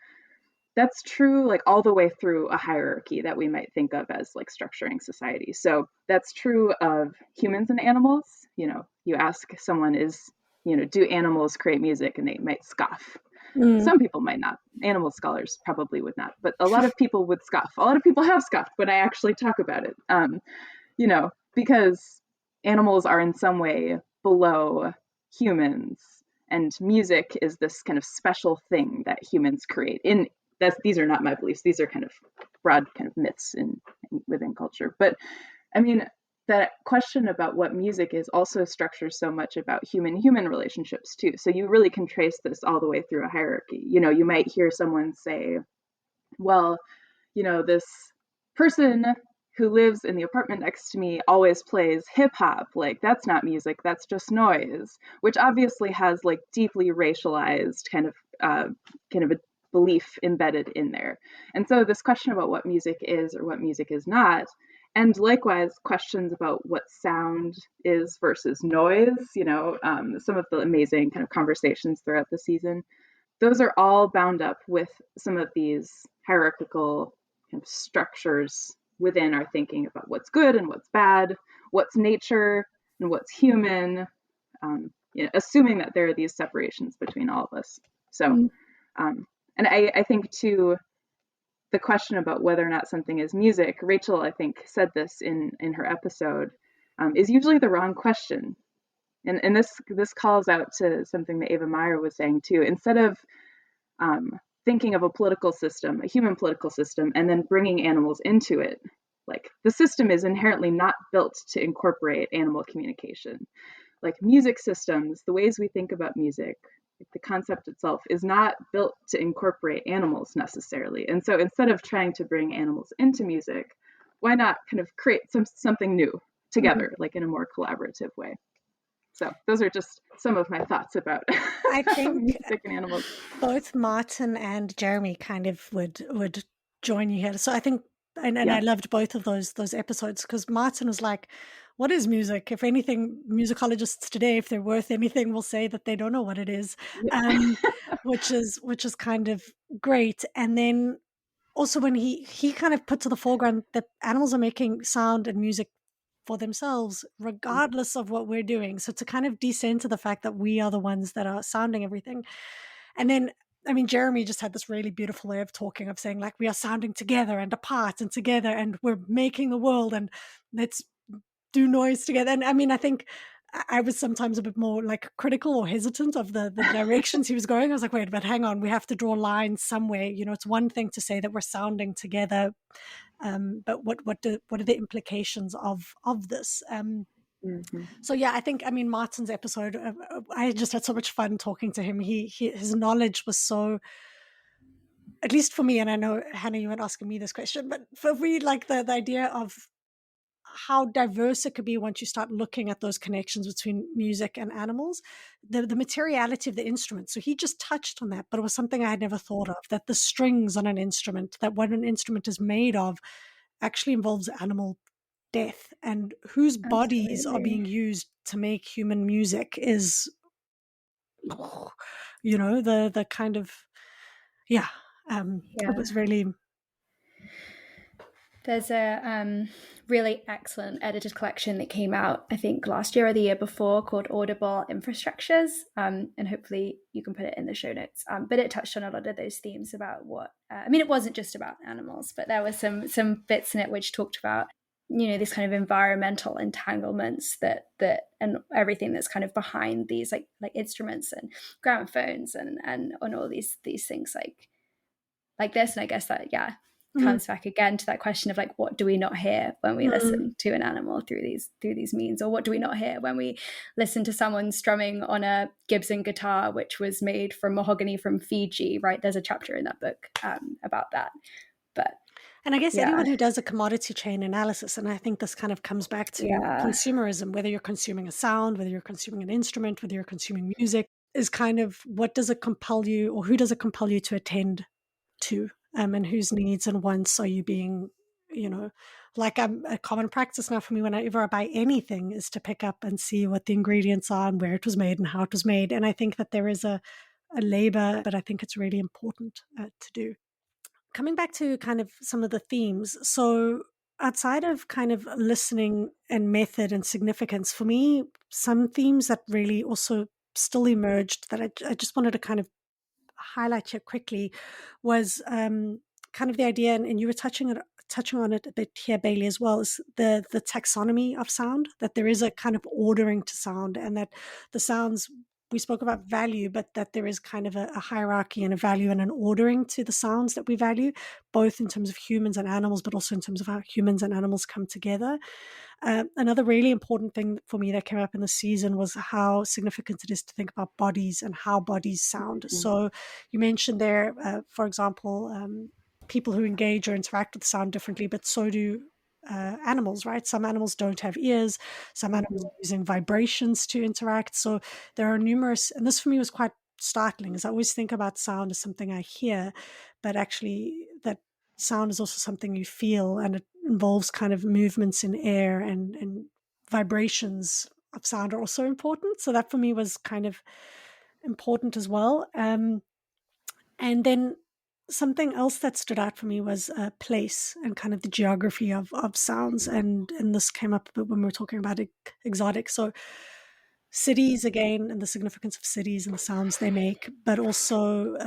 that's true all the way through a hierarchy that we might think of as structuring society. So that's true of humans and animals. You ask someone do animals create music, and they might scoff. Some people might not. Animal scholars probably would not, but a lot of people would scoff. A lot of people have scoffed when I actually talk about it. Because animals are in some way below humans, and music is this kind of special thing that humans create. These are not my beliefs. These are kind of broad kind of myths within culture. But I mean, that question about what music is also structures so much about human relationships too. So you really can trace this all the way through a hierarchy. You might hear someone say, well, this person who lives in the apartment next to me always plays hip hop. That's not music, that's just noise, which obviously has deeply racialized kind of a belief embedded in there. And so this question about what music is or what music is not, and likewise questions about what sound is versus noise, some of the amazing kind of conversations throughout the season, those are all bound up with some of these hierarchical kind of structures within our thinking about what's good and what's bad, what's nature and what's human, assuming that there are these separations between all of us. So, and I think too, the question about whether or not something is music, Rachel, I think, said this in her episode, is usually the wrong question. And this calls out to something that Ava Meyer was saying too. Instead of thinking of a political system, a human political system, and then bringing animals into it, the system is inherently not built to incorporate animal communication. Music systems, the ways we think about music, the concept itself is not built to incorporate animals necessarily. And so instead of trying to bring animals into music, why not kind of create something new together, in a more collaborative way? So those are just some of my thoughts about I think music and animals. Both Martin and Jeremy kind of would join you here. So I think, and I loved both of those episodes, because Martin was like, what is music? If anything, musicologists today, if they're worth anything, will say that they don't know what it is, which is kind of great. And then also when he kind of put to the foreground that animals are making sound and music for themselves, regardless of what we're doing. So to kind of decenter the fact that we are the ones that are sounding everything. And then, I mean, Jeremy just had this really beautiful way of talking, of saying we are sounding together and apart and together, and we're making the world, and let's do noise together. And I mean, I think I was sometimes a bit more critical or hesitant of the directions he was going. I was like, wait, but hang on, we have to draw lines somewhere. It's one thing to say that we're sounding together, but what are the implications of this? So yeah, I think, Martin's episode, I just had so much fun talking to him. His knowledge was so, at least for me, and I know Hannah, you weren't asking me this question, but for me, the idea of how diverse it could be once you start looking at those connections between music and animals, the materiality of the instrument. So he just touched on that, but it was something I had never thought of, that the strings on an instrument, that what an instrument is made of actually involves animal death, and whose bodies are being used to make human music is, the kind of, it was really... There's a really excellent edited collection that came out, I think, last year or the year before, called Audible Infrastructures, and hopefully you can put it in the show notes. But it touched on a lot of those themes about what, it wasn't just about animals, but there were some bits in it which talked about, these kind of environmental entanglements that and everything that's kind of behind these like instruments and gramophones and on all these things like this. And I guess that, comes back again to that question of like, what do we not hear when we listen to an animal through these means, or what do we not hear when we listen to someone strumming on a Gibson guitar, which was made from mahogany from Fiji, right? There's a chapter in that book about that. And I guess anyone who does a commodity chain analysis, and I think this kind of comes back to consumerism, whether you're consuming a sound, whether you're consuming an instrument, whether you're consuming music, is kind of, what does it compel you, or who does it compel you to attend to? And whose needs and wants are you being, like a common practice now for me whenever I buy anything is to pick up and see what the ingredients are and where it was made and how it was made. And I think that there is a labor, but I think it's really important to do. Coming back to kind of some of the themes. So outside of kind of listening and method and significance, for me, some themes that really also still emerged that I just wanted to kind of highlight here quickly was kind of the idea, and you were touching on it a bit here, Bailey, as well, is the taxonomy of sound, that there is a kind of ordering to sound, and that the sounds, we spoke about value, but that there is kind of a hierarchy and a value and an ordering to the sounds that we value, both in terms of humans and animals, but also in terms of how humans and animals come together. Another really important thing for me that came up in the season was how significant it is to think about bodies and how bodies sound. So you mentioned there, for example, people who engage or interact with sound differently, but so do animals, right? Some animals don't have ears. Some animals are using vibrations to interact. So there are numerous, and this for me was quite startling, as I always think about sound as something I hear, but actually that sound is also something you feel, and it involves kind of movements in air, and vibrations of sound are also important. So that for me was kind of important as well. And then something else that stood out for me was place and kind of the geography of sounds. And this came up a bit when we were talking about exotic. So cities, again, and the significance of cities and the sounds they make, but also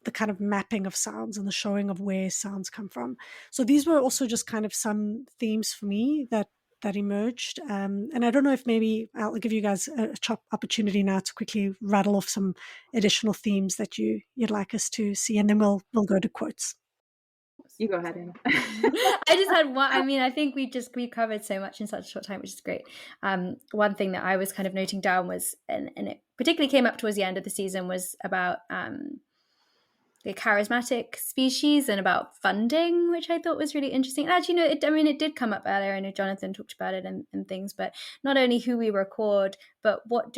the kind of mapping of sounds and the showing of where sounds come from. So these were also just kind of some themes for me that emerged. And I don't know if maybe I'll give you guys a opportunity now to quickly rattle off some additional themes that you'd like us to see, and then we'll go to quotes. You go ahead, Anna. I just had one. I mean, I think we covered so much in such a short time, which is great. One thing that I was kind of noting down was, and it particularly came up towards the end of the season, was about the charismatic species and about funding, which I thought was really interesting. And actually, it did come up earlier. I know Jonathan talked about it and things, but not only who we record, but what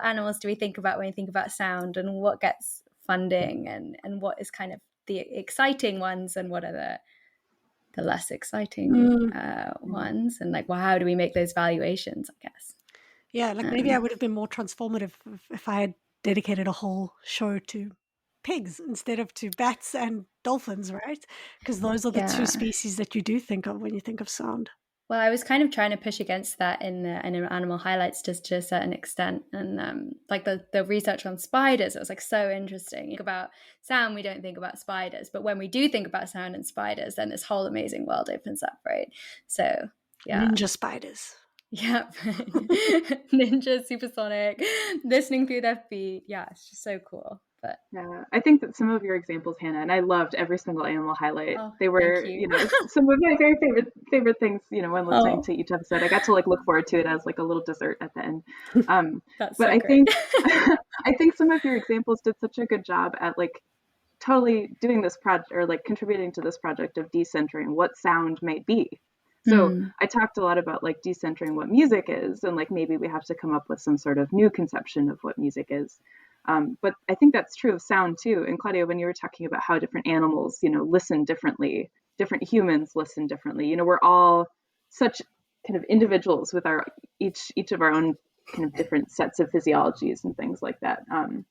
animals do we think about when we think about sound, and what gets funding, and what is kind of the exciting ones, and what are the less exciting ones, and like, well, how do we make those valuations, I guess. Yeah, like maybe I would have been more transformative if I had dedicated a whole show to pigs instead of to bats and dolphins, right? Because those are the two species that you do think of when you think of sound. Well, I was kind of trying to push against that in Animal Highlights just to a certain extent. And like the research on spiders, it was like so interesting. Think about sound, we don't think about spiders. But when we do think about sound and spiders, then this whole amazing world opens up, right? So, yeah. Ninja spiders. Yeah. Ninja, supersonic, listening through their feet. Yeah, it's just so cool. But yeah, I think that some of your examples, Hannah, and I loved every single Animal Highlight. They were, some of my very favorite things, when listening to each episode. I got to like look forward to it as like a little dessert at the end. That's but so I great. think some of your examples did such a good job at like totally doing this project, or like contributing to this project of decentering what sound might be. So I talked a lot about like decentering what music is, and like maybe we have to come up with some sort of new conception of what music is. But I think that's true of sound too. And Claudia, when you were talking about how different animals, listen differently, different humans listen differently. We're all such kind of individuals with our each of our own kind of different sets of physiologies and things like that. And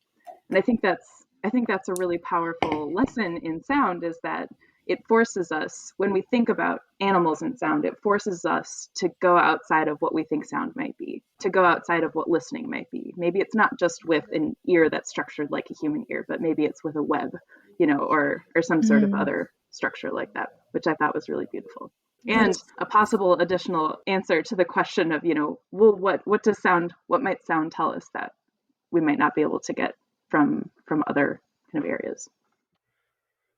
I think that's a really powerful lesson in sound, is that it forces us, when we think about animals and sound, it forces us to go outside of what we think sound might be, to go outside of what listening might be. Maybe it's not just with an ear that's structured like a human ear, but maybe it's with a web, or some sort of other structure like that, which I thought was really beautiful. And a possible additional answer to the question of, well, what might sound tell us that we might not be able to get from other kind of areas.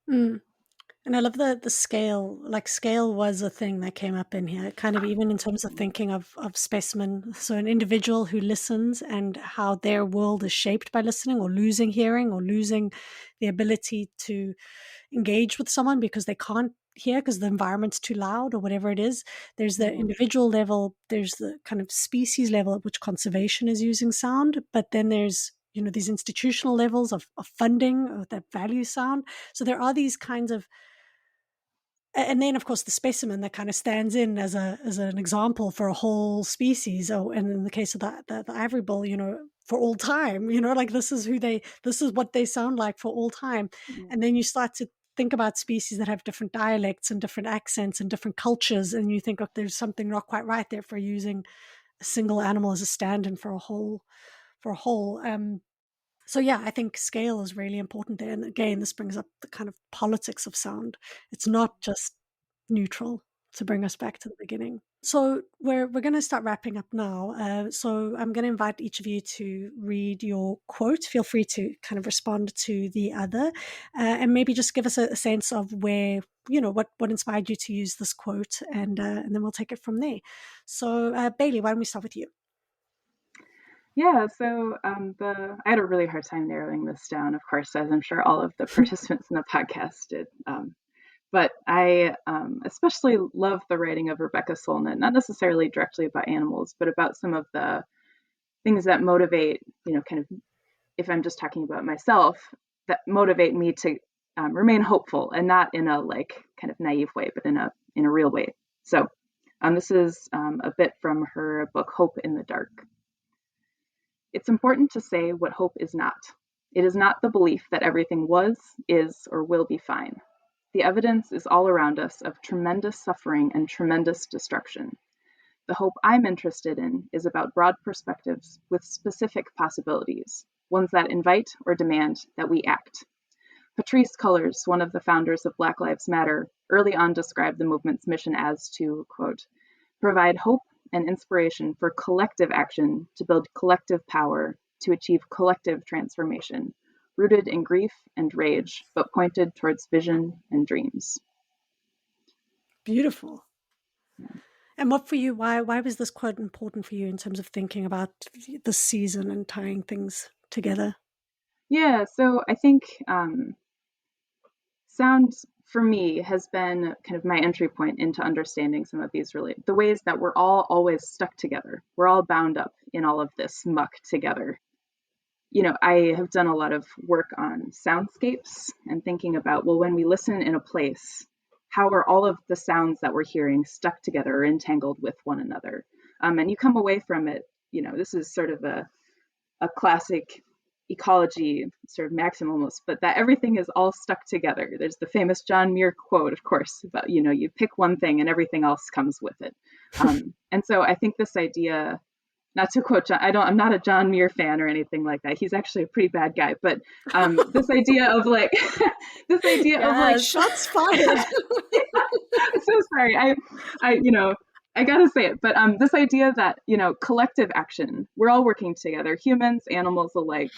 And I love the scale. Like, scale was a thing that came up in here, kind of even in terms of thinking of specimen. So an individual who listens and how their world is shaped by listening, or losing hearing, or losing the ability to engage with someone because they can't hear because the environment's too loud, or whatever it is. There's the individual level, there's the kind of species level at which conservation is using sound, but then there's these institutional levels of funding that value sound. So there are these kinds of, and then of course the specimen that kind of stands in as an example for a whole species. Oh, and in the case of the ivory bull, for all time, like this is what they sound like for all time. And then you start to think about species that have different dialects and different accents and different cultures, and you think, oh, there's something not quite right there for using a single animal as a stand-in for a whole. So yeah, I think scale is really important there. And again, this brings up the kind of politics of sound. It's not just neutral, to bring us back to the beginning. So we're going to start wrapping up now. So I'm going to invite each of you to read your quote. Feel free to kind of respond to the other, and maybe just give us a sense of where, what inspired you to use this quote, and then we'll take it from there. So Bailey, why don't we start with you? Yeah, so I had a really hard time narrowing this down, of course, as I'm sure all of the participants in the podcast did. But I especially love the writing of Rebecca Solnit, not necessarily directly about animals, but about some of the things that motivate, kind of, if I'm just talking about myself, that motivate me to remain hopeful, and not in a like kind of naive way, but in a real way. So this is a bit from her book, Hope in the Dark. It's important to say what hope is not. It is not the belief that everything was, is, or will be fine. The evidence is all around us of tremendous suffering and tremendous destruction. The hope I'm interested in is about broad perspectives with specific possibilities, ones that invite or demand that we act. Patrisse Cullors, one of the founders of Black Lives Matter, early on described the movement's mission as to, quote, provide hope and inspiration for collective action to build collective power to achieve collective transformation, rooted in grief and rage, but pointed towards vision and dreams. Beautiful. And what for you, why was this quote important for you in terms of thinking about this season and tying things together? Yeah, so I think sound for me has been kind of my entry point into understanding some of these the ways that we're all always stuck together. We're all bound up in all of this muck together. I have done a lot of work on soundscapes and thinking about, well, when we listen in a place, how are all of the sounds that we're hearing stuck together or entangled with one another? And you come away from it, this is sort of a classic ecology sort of maxim almost, but that everything is all stuck together. There's the famous John Muir quote, of course, about, you pick one thing and everything else comes with it. And so I think this idea, not to quote John, I'm not a John Muir fan or anything like that. He's actually a pretty bad guy, but this idea of like, shots fired. I'm so sorry. I gotta say it, but this idea that, collective action, we're all working together, humans, animals alike,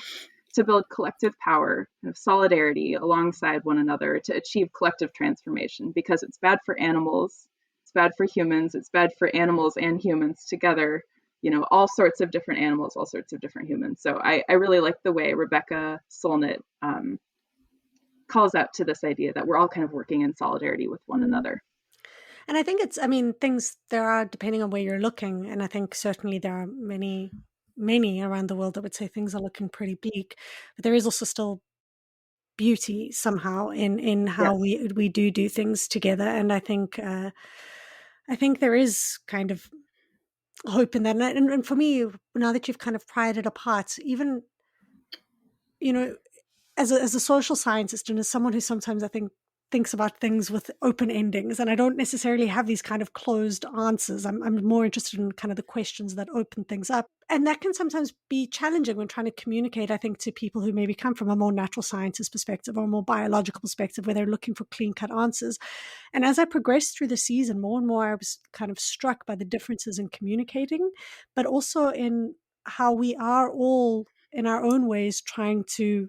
to build collective power, kind of solidarity alongside one another to achieve collective transformation, because it's bad for animals, it's bad for humans, it's bad for animals and humans together, all sorts of different animals, all sorts of different humans. So I really like the way Rebecca Solnit calls out to this idea that we're all kind of working in solidarity with one another. And I think there are, depending on where you're looking, and I think certainly there are many around the world that would say things are looking pretty bleak, but there is also still beauty somehow in how Yes. we do things together. And I think there is kind of hope in that. And for me, now that you've kind of pried it apart, even, you know, as a social scientist and as someone who sometimes I think thinks about things with open endings, and I don't necessarily have these kind of closed answers. I'm more interested in kind of the questions that open things up. And that can sometimes be challenging when trying to communicate, I think, to people who maybe come from a more natural scientist perspective or a more biological perspective where they're looking for clean-cut answers. And as I progressed through the season, more and more I was kind of struck by the differences in communicating, but also in how we are all in our own ways trying to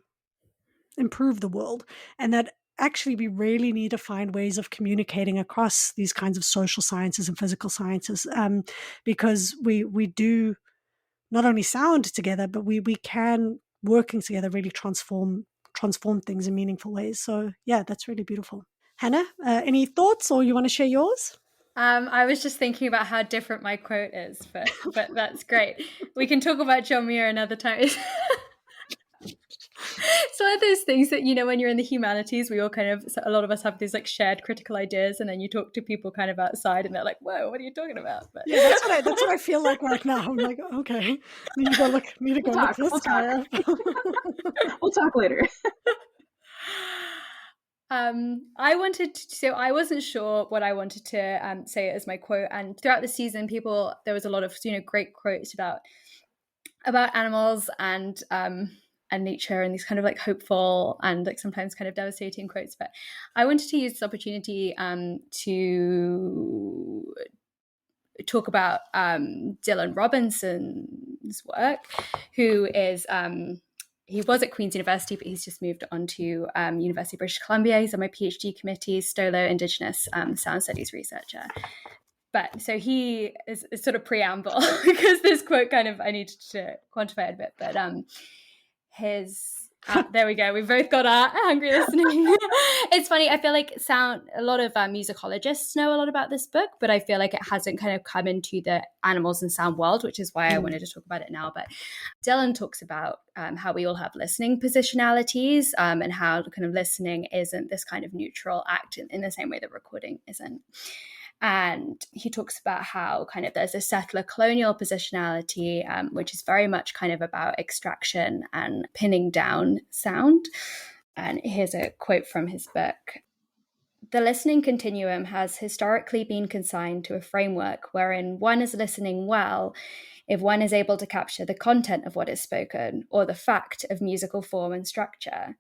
improve the world, and that actually we really need to find ways of communicating across these kinds of social sciences and physical sciences, because we do not only sound together, but we can, working together, really transform things in meaningful ways. So yeah, that's really beautiful. Hannah, any thoughts, or you want to share yours? I was just thinking about how different my quote is, but that's great. We can talk about John Muir another time. It's one of those things that, when you're in the humanities, we all a lot of us have these like shared critical ideas, and then you talk to people kind of outside and they're like, whoa, what are you talking about? But yeah, that's what I feel like right now. I'm like, okay, need to go look this guy up. We'll talk later. I wasn't sure what I wanted to say as my quote, and throughout the season, there was a lot of great quotes about animals and nature, and these kind of like hopeful and like sometimes kind of devastating quotes. But I wanted to use this opportunity to talk about Dylan Robinson's work, who is he was at Queen's University, but he's just moved on to University of British Columbia. He's on my PhD committee, Stolo Indigenous Sound Studies researcher. But so he is sort of preamble because this quote I need to quantify it a bit. But there we go. We both got our hungry listening. It's funny. I feel like a lot of musicologists know a lot about this book, but I feel like it hasn't kind of come into the animals and sound world, which is why I wanted to talk about it now. But Dylan talks about how we all have listening positionalities, and how kind of listening isn't this kind of neutral act in the same way that recording isn't. And he talks about how kind of there's a settler colonial positionality, which is very much kind of about extraction and pinning down sound. And here's a quote from his book. The listening continuum has historically been consigned to a framework wherein one is listening well if one is able to capture the content of what is spoken or the fact of musical form and structure.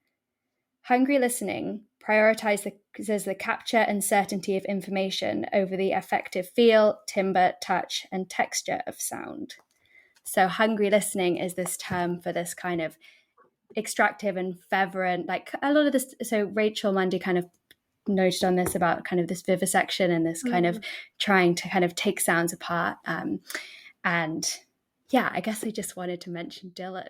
Hungry listening prioritizes the capture and certainty of information over the affective feel, timbre, touch, and texture of sound. So hungry listening is this term for this kind of extractive and fervent, like a lot of this. So Rachel Mundy kind of noted on this about kind of this vivisection and this kind of trying to kind of take sounds apart. And yeah, I guess I just wanted to mention Dylan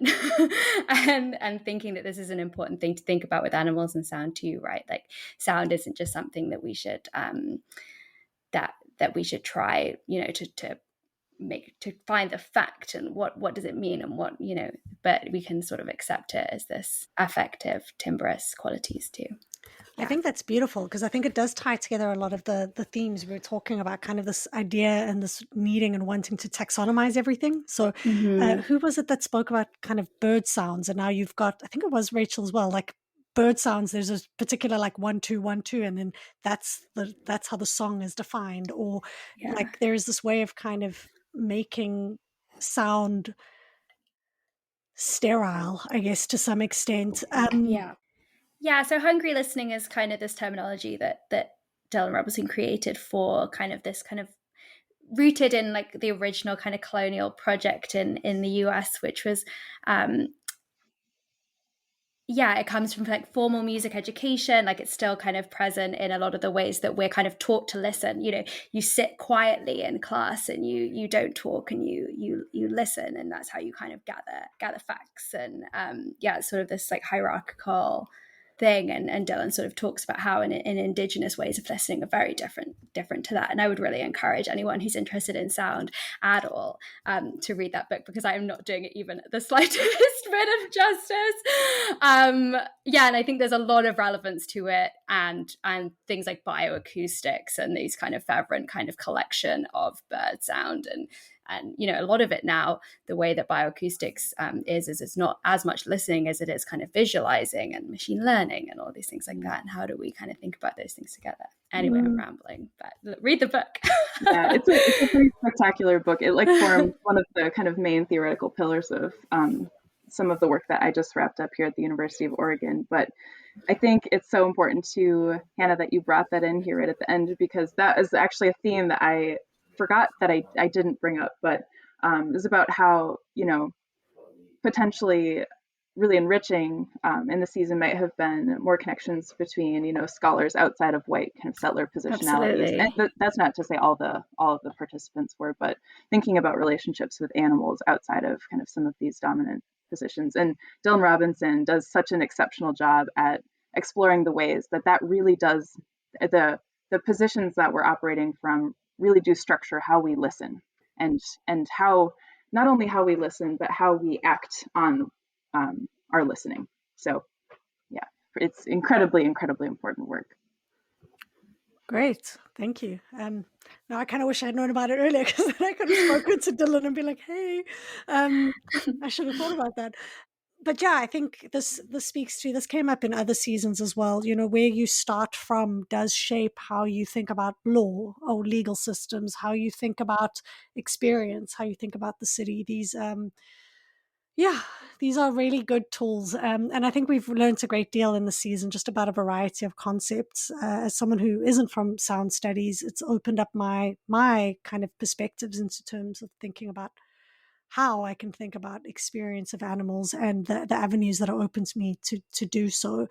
and thinking that this is an important thing to think about with animals and sound too, right? Like sound isn't just something that we should that we should try, to find the fact and what does it mean and what, but we can sort of accept it as this affective, timbrous qualities too. I think that's beautiful because I think it does tie together a lot of the themes we were talking about, kind of this idea and this needing and wanting to taxonomize everything. So who was it that spoke about kind of bird sounds? And now you've got, I think it was Rachel as well, like bird sounds, there's a particular like 1 2 1 2, and then that's how the song is defined. Or like there is this way of kind of making sound sterile, I guess, to some extent. Yeah, so hungry listening is kind of this terminology that Dylan Robinson created for kind of this kind of rooted in like the original kind of colonial project in the US, which was it comes from like formal music education. Like it's still kind of present in a lot of the ways that we're kind of taught to listen. You sit quietly in class and you don't talk and you listen, and that's how you kind of gather facts. And it's sort of this like hierarchical thing. And Dylan sort of talks about how in Indigenous ways of listening are very different to that. And I would really encourage anyone who's interested in sound at all to read that book, because I am not doing it even the slightest bit of justice. And I think there's a lot of relevance to it, and things like bioacoustics and these kind of fervent kind of collection of bird sound, and a lot of it now, the way that bioacoustics is it's not as much listening as it is kind of visualizing and machine learning and all these things like that. And how do we kind of think about those things together? Anyway, I'm rambling, but read the book. Yeah, it's a pretty spectacular book. It formed one of the kind of main theoretical pillars of some of the work that I just wrapped up here at the University of Oregon. But I think it's so important to, Hannah, that you brought that in here right at the end, because that is actually a theme that I forgot that I didn't bring up, but is about how, potentially really enriching in the season might have been more connections between, scholars outside of white kind of settler positionalities. Absolutely. And that's not to say all of the participants were, but thinking about relationships with animals outside of kind of some of these dominant positions. And Dylan Robinson does such an exceptional job at exploring the ways that really does, the positions that we're operating from really do structure how we listen, and how, not only how we listen, but how we act on our listening. So yeah, it's incredibly important work. Great, thank you. Now I kind of wish I'd known about it earlier, because then I could have spoken to Dylan and be like, hey, I should have thought about that. But yeah, I think this speaks to, this came up in other seasons as well. Where you start from does shape how you think about law or legal systems, how you think about experience, how you think about the city. These are really good tools. And I think we've learned a great deal in the season, just about a variety of concepts. As someone who isn't from sound studies, it's opened up my kind of perspectives into terms of thinking about how I can think about experience of animals and the avenues that are open to me to do so.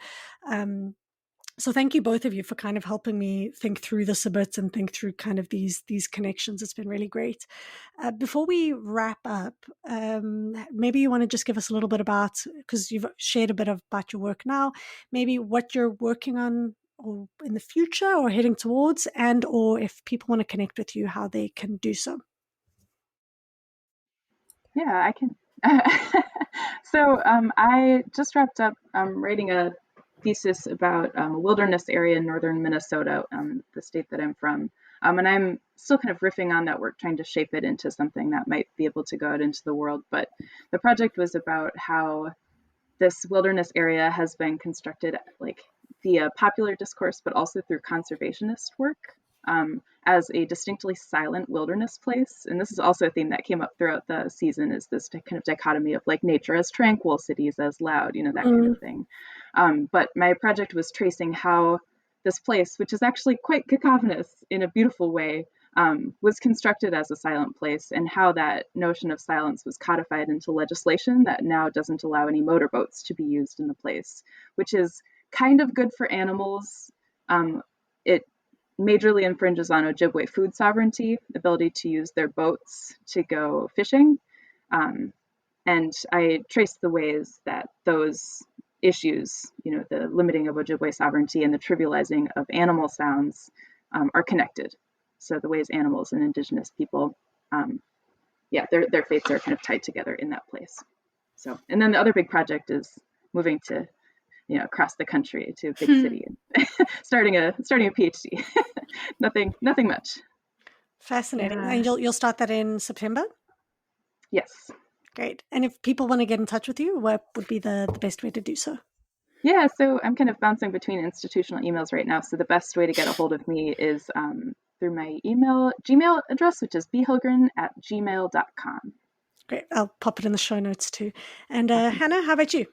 So thank you, both of you, for kind of helping me think through this a bit and think through kind of these connections. It's been really great. Before we wrap up, maybe you want to just give us a little bit about, because you've shared a bit about your work now, maybe what you're working on or in the future or heading towards, and or if people want to connect with you, how they can do so. Yeah, I can. So I just wrapped up writing a thesis about a wilderness area in northern Minnesota, the state that I'm from. And I'm still kind of riffing on that work, trying to shape it into something that might be able to go out into the world. But the project was about how this wilderness area has been constructed via popular discourse, but also through conservationist work, as a distinctly silent wilderness place. And this is also a theme that came up throughout the season, is this kind of dichotomy of nature as tranquil, cities as loud, that kind of thing. But my project was tracing how this place, which is actually quite cacophonous in a beautiful way, was constructed as a silent place, and how that notion of silence was codified into legislation that now doesn't allow any motorboats to be used in the place, which is kind of good for animals. It majorly infringes on Ojibwe food sovereignty, ability to use their boats to go fishing. And I traced the ways that those issues, the limiting of Ojibwe sovereignty and the trivializing of animal sounds, are connected. So the ways animals and Indigenous people, their fates are kind of tied together in that place. So, and then the other big project is moving to, across the country to a big city and starting a PhD. nothing much. Fascinating. Yeah. And you'll start that in September? Yes. Great. And if people want to get in touch with you, what would be the best way to do so? Yeah, so I'm kind of bouncing between institutional emails right now. So the best way to get a hold of me is through my Gmail address, which is bhilgren@gmail.com. Great. I'll pop it in the show notes too. And Hannah, how about you?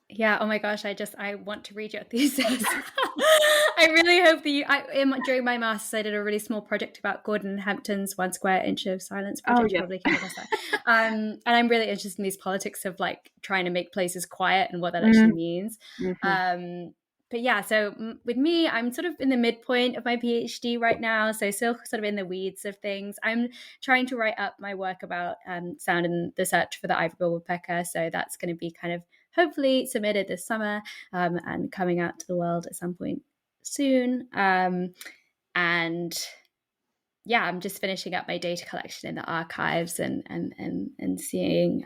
Yeah. Oh my gosh. I want to read your thesis. I really hope that during my master's, I did a really small project about Gordon Hampton's 1 square inch of silence project. You probably came across that. And I'm really interested in these politics of trying to make places quiet and what that actually means. But yeah, so with me, I'm sort of in the midpoint of my PhD right now. So still sort of in the weeds of things. I'm trying to write up my work about sound and the search for the ivory-bill woodpecker. So that's going to be kind of hopefully submitted this summer and coming out to the world at some point soon. And yeah, I'm just finishing up my data collection in the archives and seeing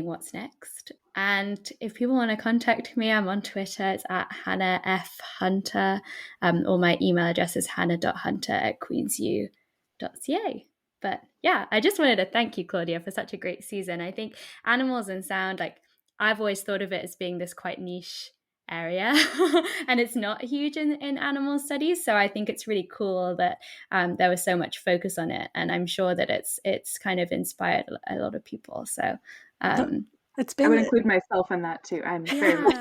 what's next. And if people want to contact me, I'm on Twitter. It's at Hannah F. Hunter, or my email address is hannah.hunter@queensu.ca. But yeah, I just wanted to thank you, Claudia, for such a great season. I think animals and sound, like I've always thought of it as being this quite niche area and it's not huge in animal studies. So I think it's really cool that there was so much focus on it. And I'm sure that it's kind of inspired a lot of people. So it's been... I would include myself in that too. I'm very much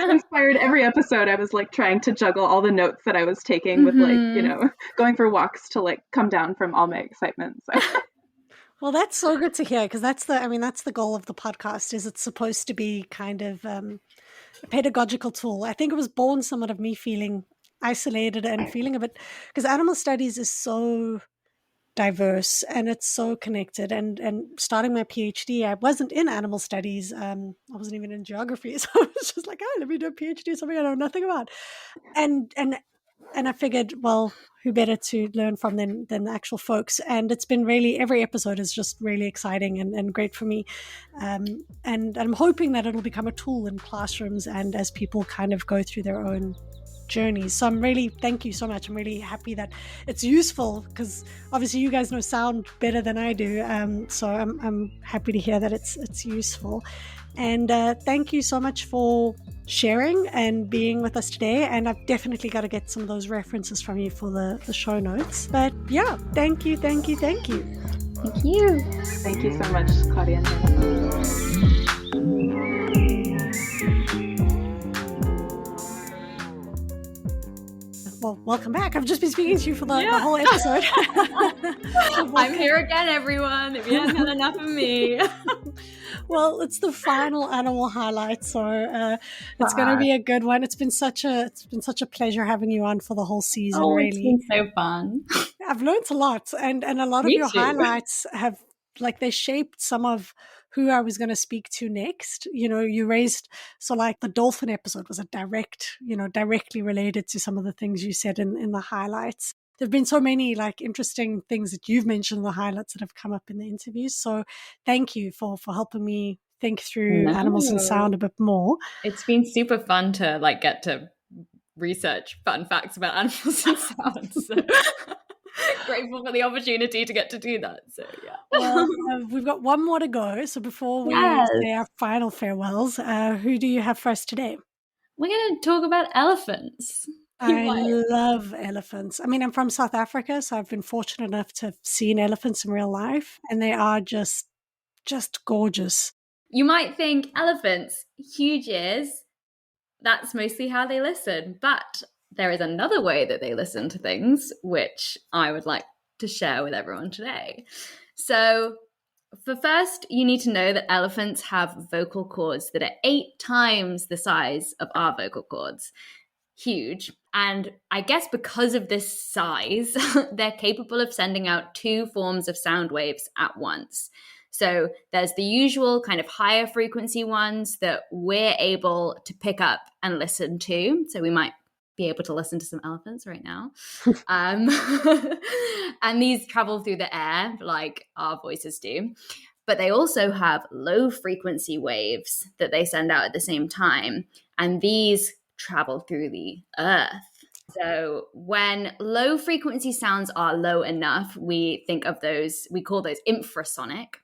inspired. Every episode I was like trying to juggle all the notes that I was taking with like, you know, going for walks to like come down from all my excitement. So. Well, that's so good to hear, because that's the goal of the podcast, is it's supposed to be kind of a pedagogical tool. I think it was born somewhat of me feeling isolated and feeling a bit, because animal studies is so diverse and it's so connected, and starting my PhD, I wasn't in animal studies. I wasn't even in geography, so I was just like, oh, let me do a PhD, something I know nothing about. And I figured, well, who better to learn from than the actual folks? And it's been really, every episode is just really exciting and great for me. And I'm hoping that it'll become a tool in classrooms and as people kind of go through their own journeys. So thank you so much. I'm really happy that it's useful, because obviously you guys know sound better than I do. So I'm happy to hear that it's useful. And thank you so much for sharing and being with us today. And I've definitely got to get some of those references from you for the show notes. But yeah, thank you. Thank you. Thank you so much, Claudia. Well, welcome back. I've just been speaking to you for the whole episode. I'm here again, everyone. If you haven't had enough of me. Well, it's the final animal highlight, so it's going to be a good one. It's been such a pleasure having you on for the whole season. Really, it's been so fun. I've learned a lot, and a lot of your highlights have, like, they shaped some of who I was going to speak to next. You know, you raised, so like the dolphin episode was directly related to some of the things you said in the highlights. There've been so many like interesting things that you've mentioned in the highlights that have come up in the interviews. So thank you for helping me think through animals and sound a bit more. It's been super fun to like get to research fun facts about animals and sound. So grateful for the opportunity to get to do that. So yeah. Well, we've got one more to go. So before we say our final farewells, who do you have for us today? We're going to talk about elephants. I love elephants. I mean, I'm from South Africa, so I've been fortunate enough to have seen elephants in real life, and they are just gorgeous. You might think elephants, huge ears, that's mostly how they listen. But there is another way that they listen to things, which I would like to share with everyone today. So for first, you need to know that elephants have vocal cords that are 8 times the size of our vocal cords. Huge. And I guess because of this size, they're capable of sending out 2 forms of sound waves at once. So there's the usual kind of higher frequency ones that we're able to pick up and listen to. So we might be able to listen to some elephants right now. And these travel through the air like our voices do. But they also have low frequency waves that they send out at the same time. And these travel through the earth. So when low frequency sounds are low enough, we think of those, we call those infrasonic.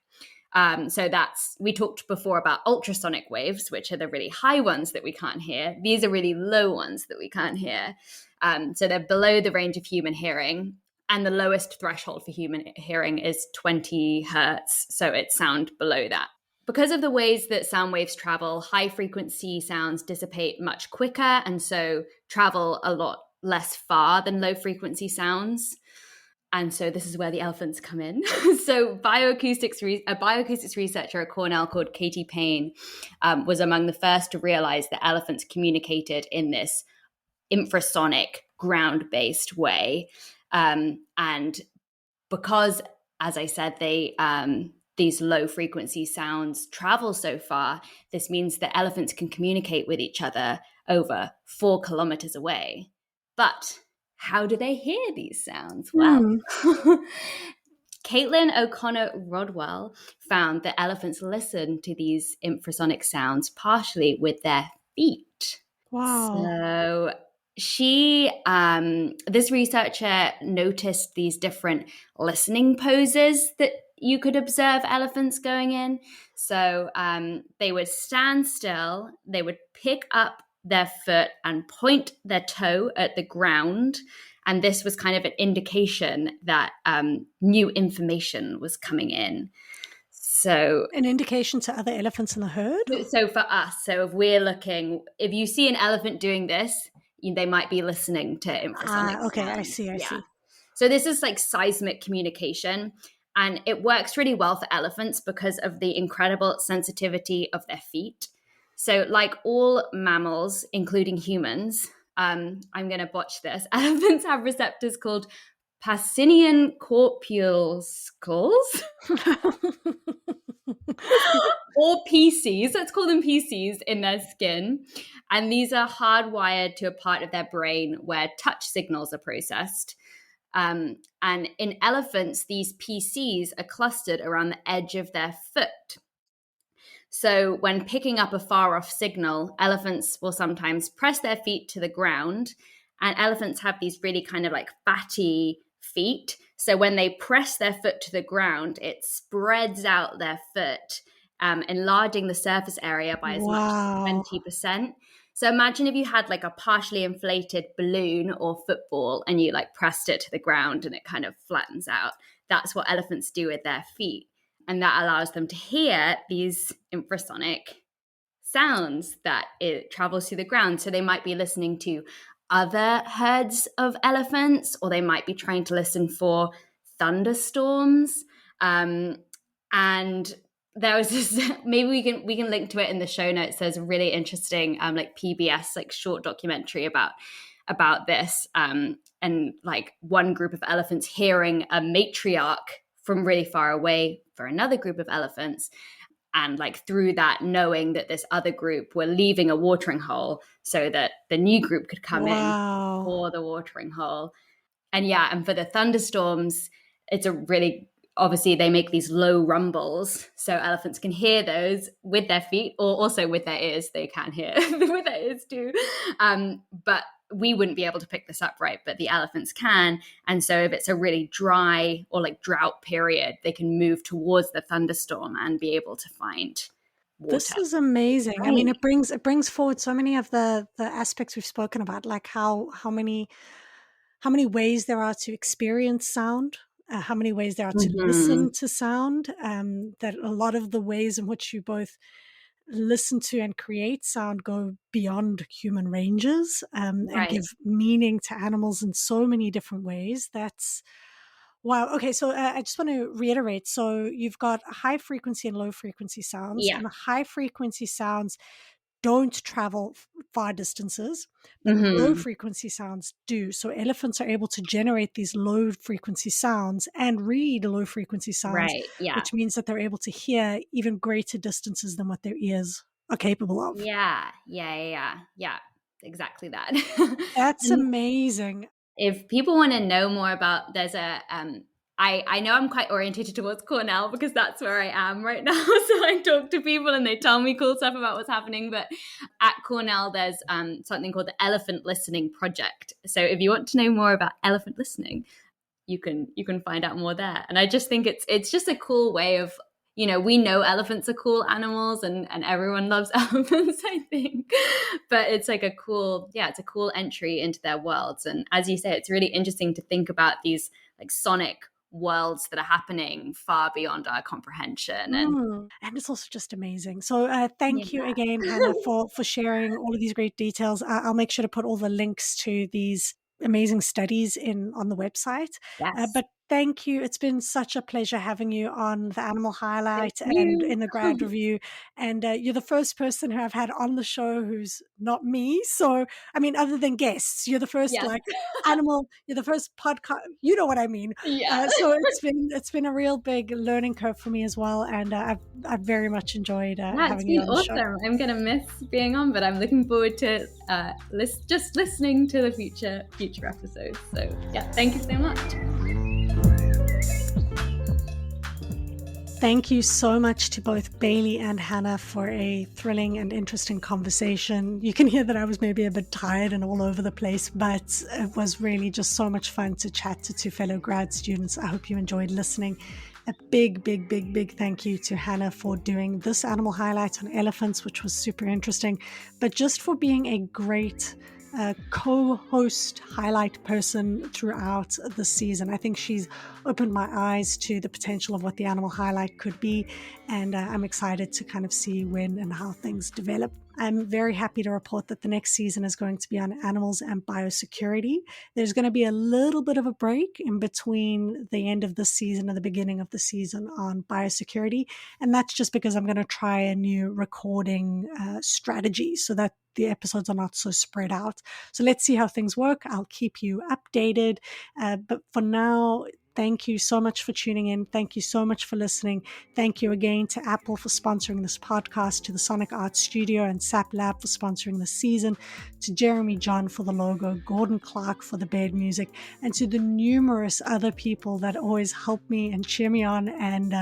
So we talked before about ultrasonic waves, which are the really high ones that we can't hear. These are really low ones that we can't hear. So they're below the range of human hearing. And the lowest threshold for human hearing is 20 hertz. So it's sound below that. Because of the ways that sound waves travel, high frequency sounds dissipate much quicker and so travel a lot less far than low frequency sounds. And so this is where the elephants come in. So a bioacoustics researcher at Cornell called Katie Payne was among the first to realize that elephants communicated in this infrasonic ground-based way. And because, as I said, the these low frequency sounds travel so far, this means that elephants can communicate with each other over 4 kilometers away. But how do they hear these sounds? Well, Caitlin O'Connor Rodwell found that elephants listen to these infrasonic sounds partially with their feet. Wow. So this researcher noticed these different listening poses that you could observe elephants going in. So they would stand still, they would pick up their foot and point their toe at the ground. And this was kind of an indication that new information was coming in. So an indication to other elephants in the herd? So for us, so if you see an elephant doing this, they might be listening to infrasonic okay, sounds. I see. So this is like seismic communication, and it works really well for elephants because of the incredible sensitivity of their feet. So like all mammals, including humans, I'm going to botch this, elephants have receptors called Pacinian corpuscles. Or PCs, let's call them PCs, in their skin. And these are hardwired to a part of their brain where touch signals are processed. And in elephants, these PCs are clustered around the edge of their foot. So when picking up a far off signal, elephants will sometimes press their feet to the ground. And elephants have these really kind of like fatty feet. So when they press their foot to the ground, it spreads out their foot, enlarging the surface area by as much as 20%. So imagine if you had like a partially inflated balloon or football and you like pressed it to the ground and it kind of flattens out. That's what elephants do with their feet. And that allows them to hear these infrasonic sounds that it travels through the ground. So they might be listening to other herds of elephants, or they might be trying to listen for thunderstorms. And there was this, maybe we can link to it in the show notes. There's a really interesting like PBS like short documentary about this, and like one group of elephants hearing a matriarch from really far away for another group of elephants. And like through that, knowing that this other group were leaving a watering hole so that the new group could come in for the watering hole. And for the thunderstorms, it's a really, obviously they make these low rumbles. So elephants can hear those with their feet or also with their ears. They can hear with their ears too. But we wouldn't be able to pick this up, right? But the elephants can. And so if it's a really dry or like drought period, they can move towards the thunderstorm and be able to find water. This is amazing. Right. I mean, it brings forward so many of the aspects we've spoken about, like how many ways there are to experience sound, how many ways there are to listen to sound, that a lot of the ways in which you both listen to and create sound go beyond human ranges, and give meaning to animals in so many different ways. That's wow. Okay, so I just want to reiterate. So you've got high frequency and low frequency sounds, and the high frequency sounds don't travel far distances, but low frequency sounds do. So elephants are able to generate these low frequency sounds and read low frequency sounds, which means that they're able to hear even greater distances than what their ears are capable of. Yeah, exactly that. That's amazing. If people want to know more about, there's a I know I'm quite orientated towards Cornell because that's where I am right now. So I talk to people and they tell me cool stuff about what's happening. But at Cornell, there's something called the Elephant Listening Project. So if you want to know more about elephant listening, you can find out more there. And I just think it's just a cool way of, we know elephants are cool animals and everyone loves elephants, I think. But it's like it's a cool entry into their worlds. And as you say, it's really interesting to think about these like sonic worlds that are happening far beyond our comprehension. And it's also just amazing. So thank you again, Hannah, for sharing all of these great details. I'll make sure to put all the links to these amazing studies on the website. Yes. But thank you. It's been such a pleasure having you on the Animal Highlight and in the Grad Review. And you're the first person who I've had on the show who's not me. So, I mean, other than guests, you're the first animal, you're the first podcast, you know what I mean. Yeah. So it's been a real big learning curve for me as well. And I've very much enjoyed having you on the show. Awesome. I'm going to miss being on, but I'm looking forward to just listening to the future episodes. So yeah, thank you so much. Thank you so much to both Bailey and Hannah for a thrilling and interesting conversation. You can hear that I was maybe a bit tired and all over the place, but it was really just so much fun to chat to two fellow grad students. I hope you enjoyed listening. A big thank you to Hannah for doing this Animal Highlight on elephants, which was super interesting, but just for being a great co-host highlight person throughout the season. I think she's opened my eyes to the potential of what the Animal Highlight could be, and I'm excited to kind of see when and how things develop. I'm very happy to report that the next season is going to be on animals and biosecurity. There's going to be a little bit of a break in between the end of the season and the beginning of the season on biosecurity, and that's just because I'm going to try a new recording strategy so that the episodes are not so spread out. So let's see how things work. I'll keep you updated. But for now, thank you so much for tuning in. Thank you so much for listening. Thank you again to Apple for sponsoring this podcast, to the Sonic Art Studio and SAP Lab for sponsoring this season, to Jeremy John for the logo, Gordon Clark for the bed music, and to the numerous other people that always help me and cheer me on and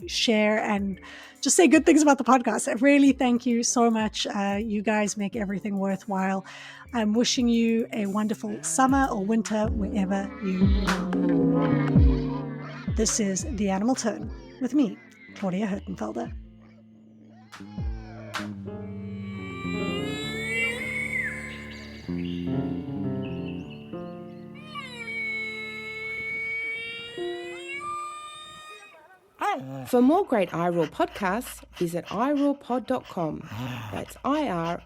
share and just say good things about the podcast. I really thank you so much. You guys make everything worthwhile. I'm wishing you a wonderful summer or winter wherever you are. This is The Animal Turn with me, Claudia Hertenfelder. For more great iRaw podcasts, visit irawpod.com. That's IROARPOD.com.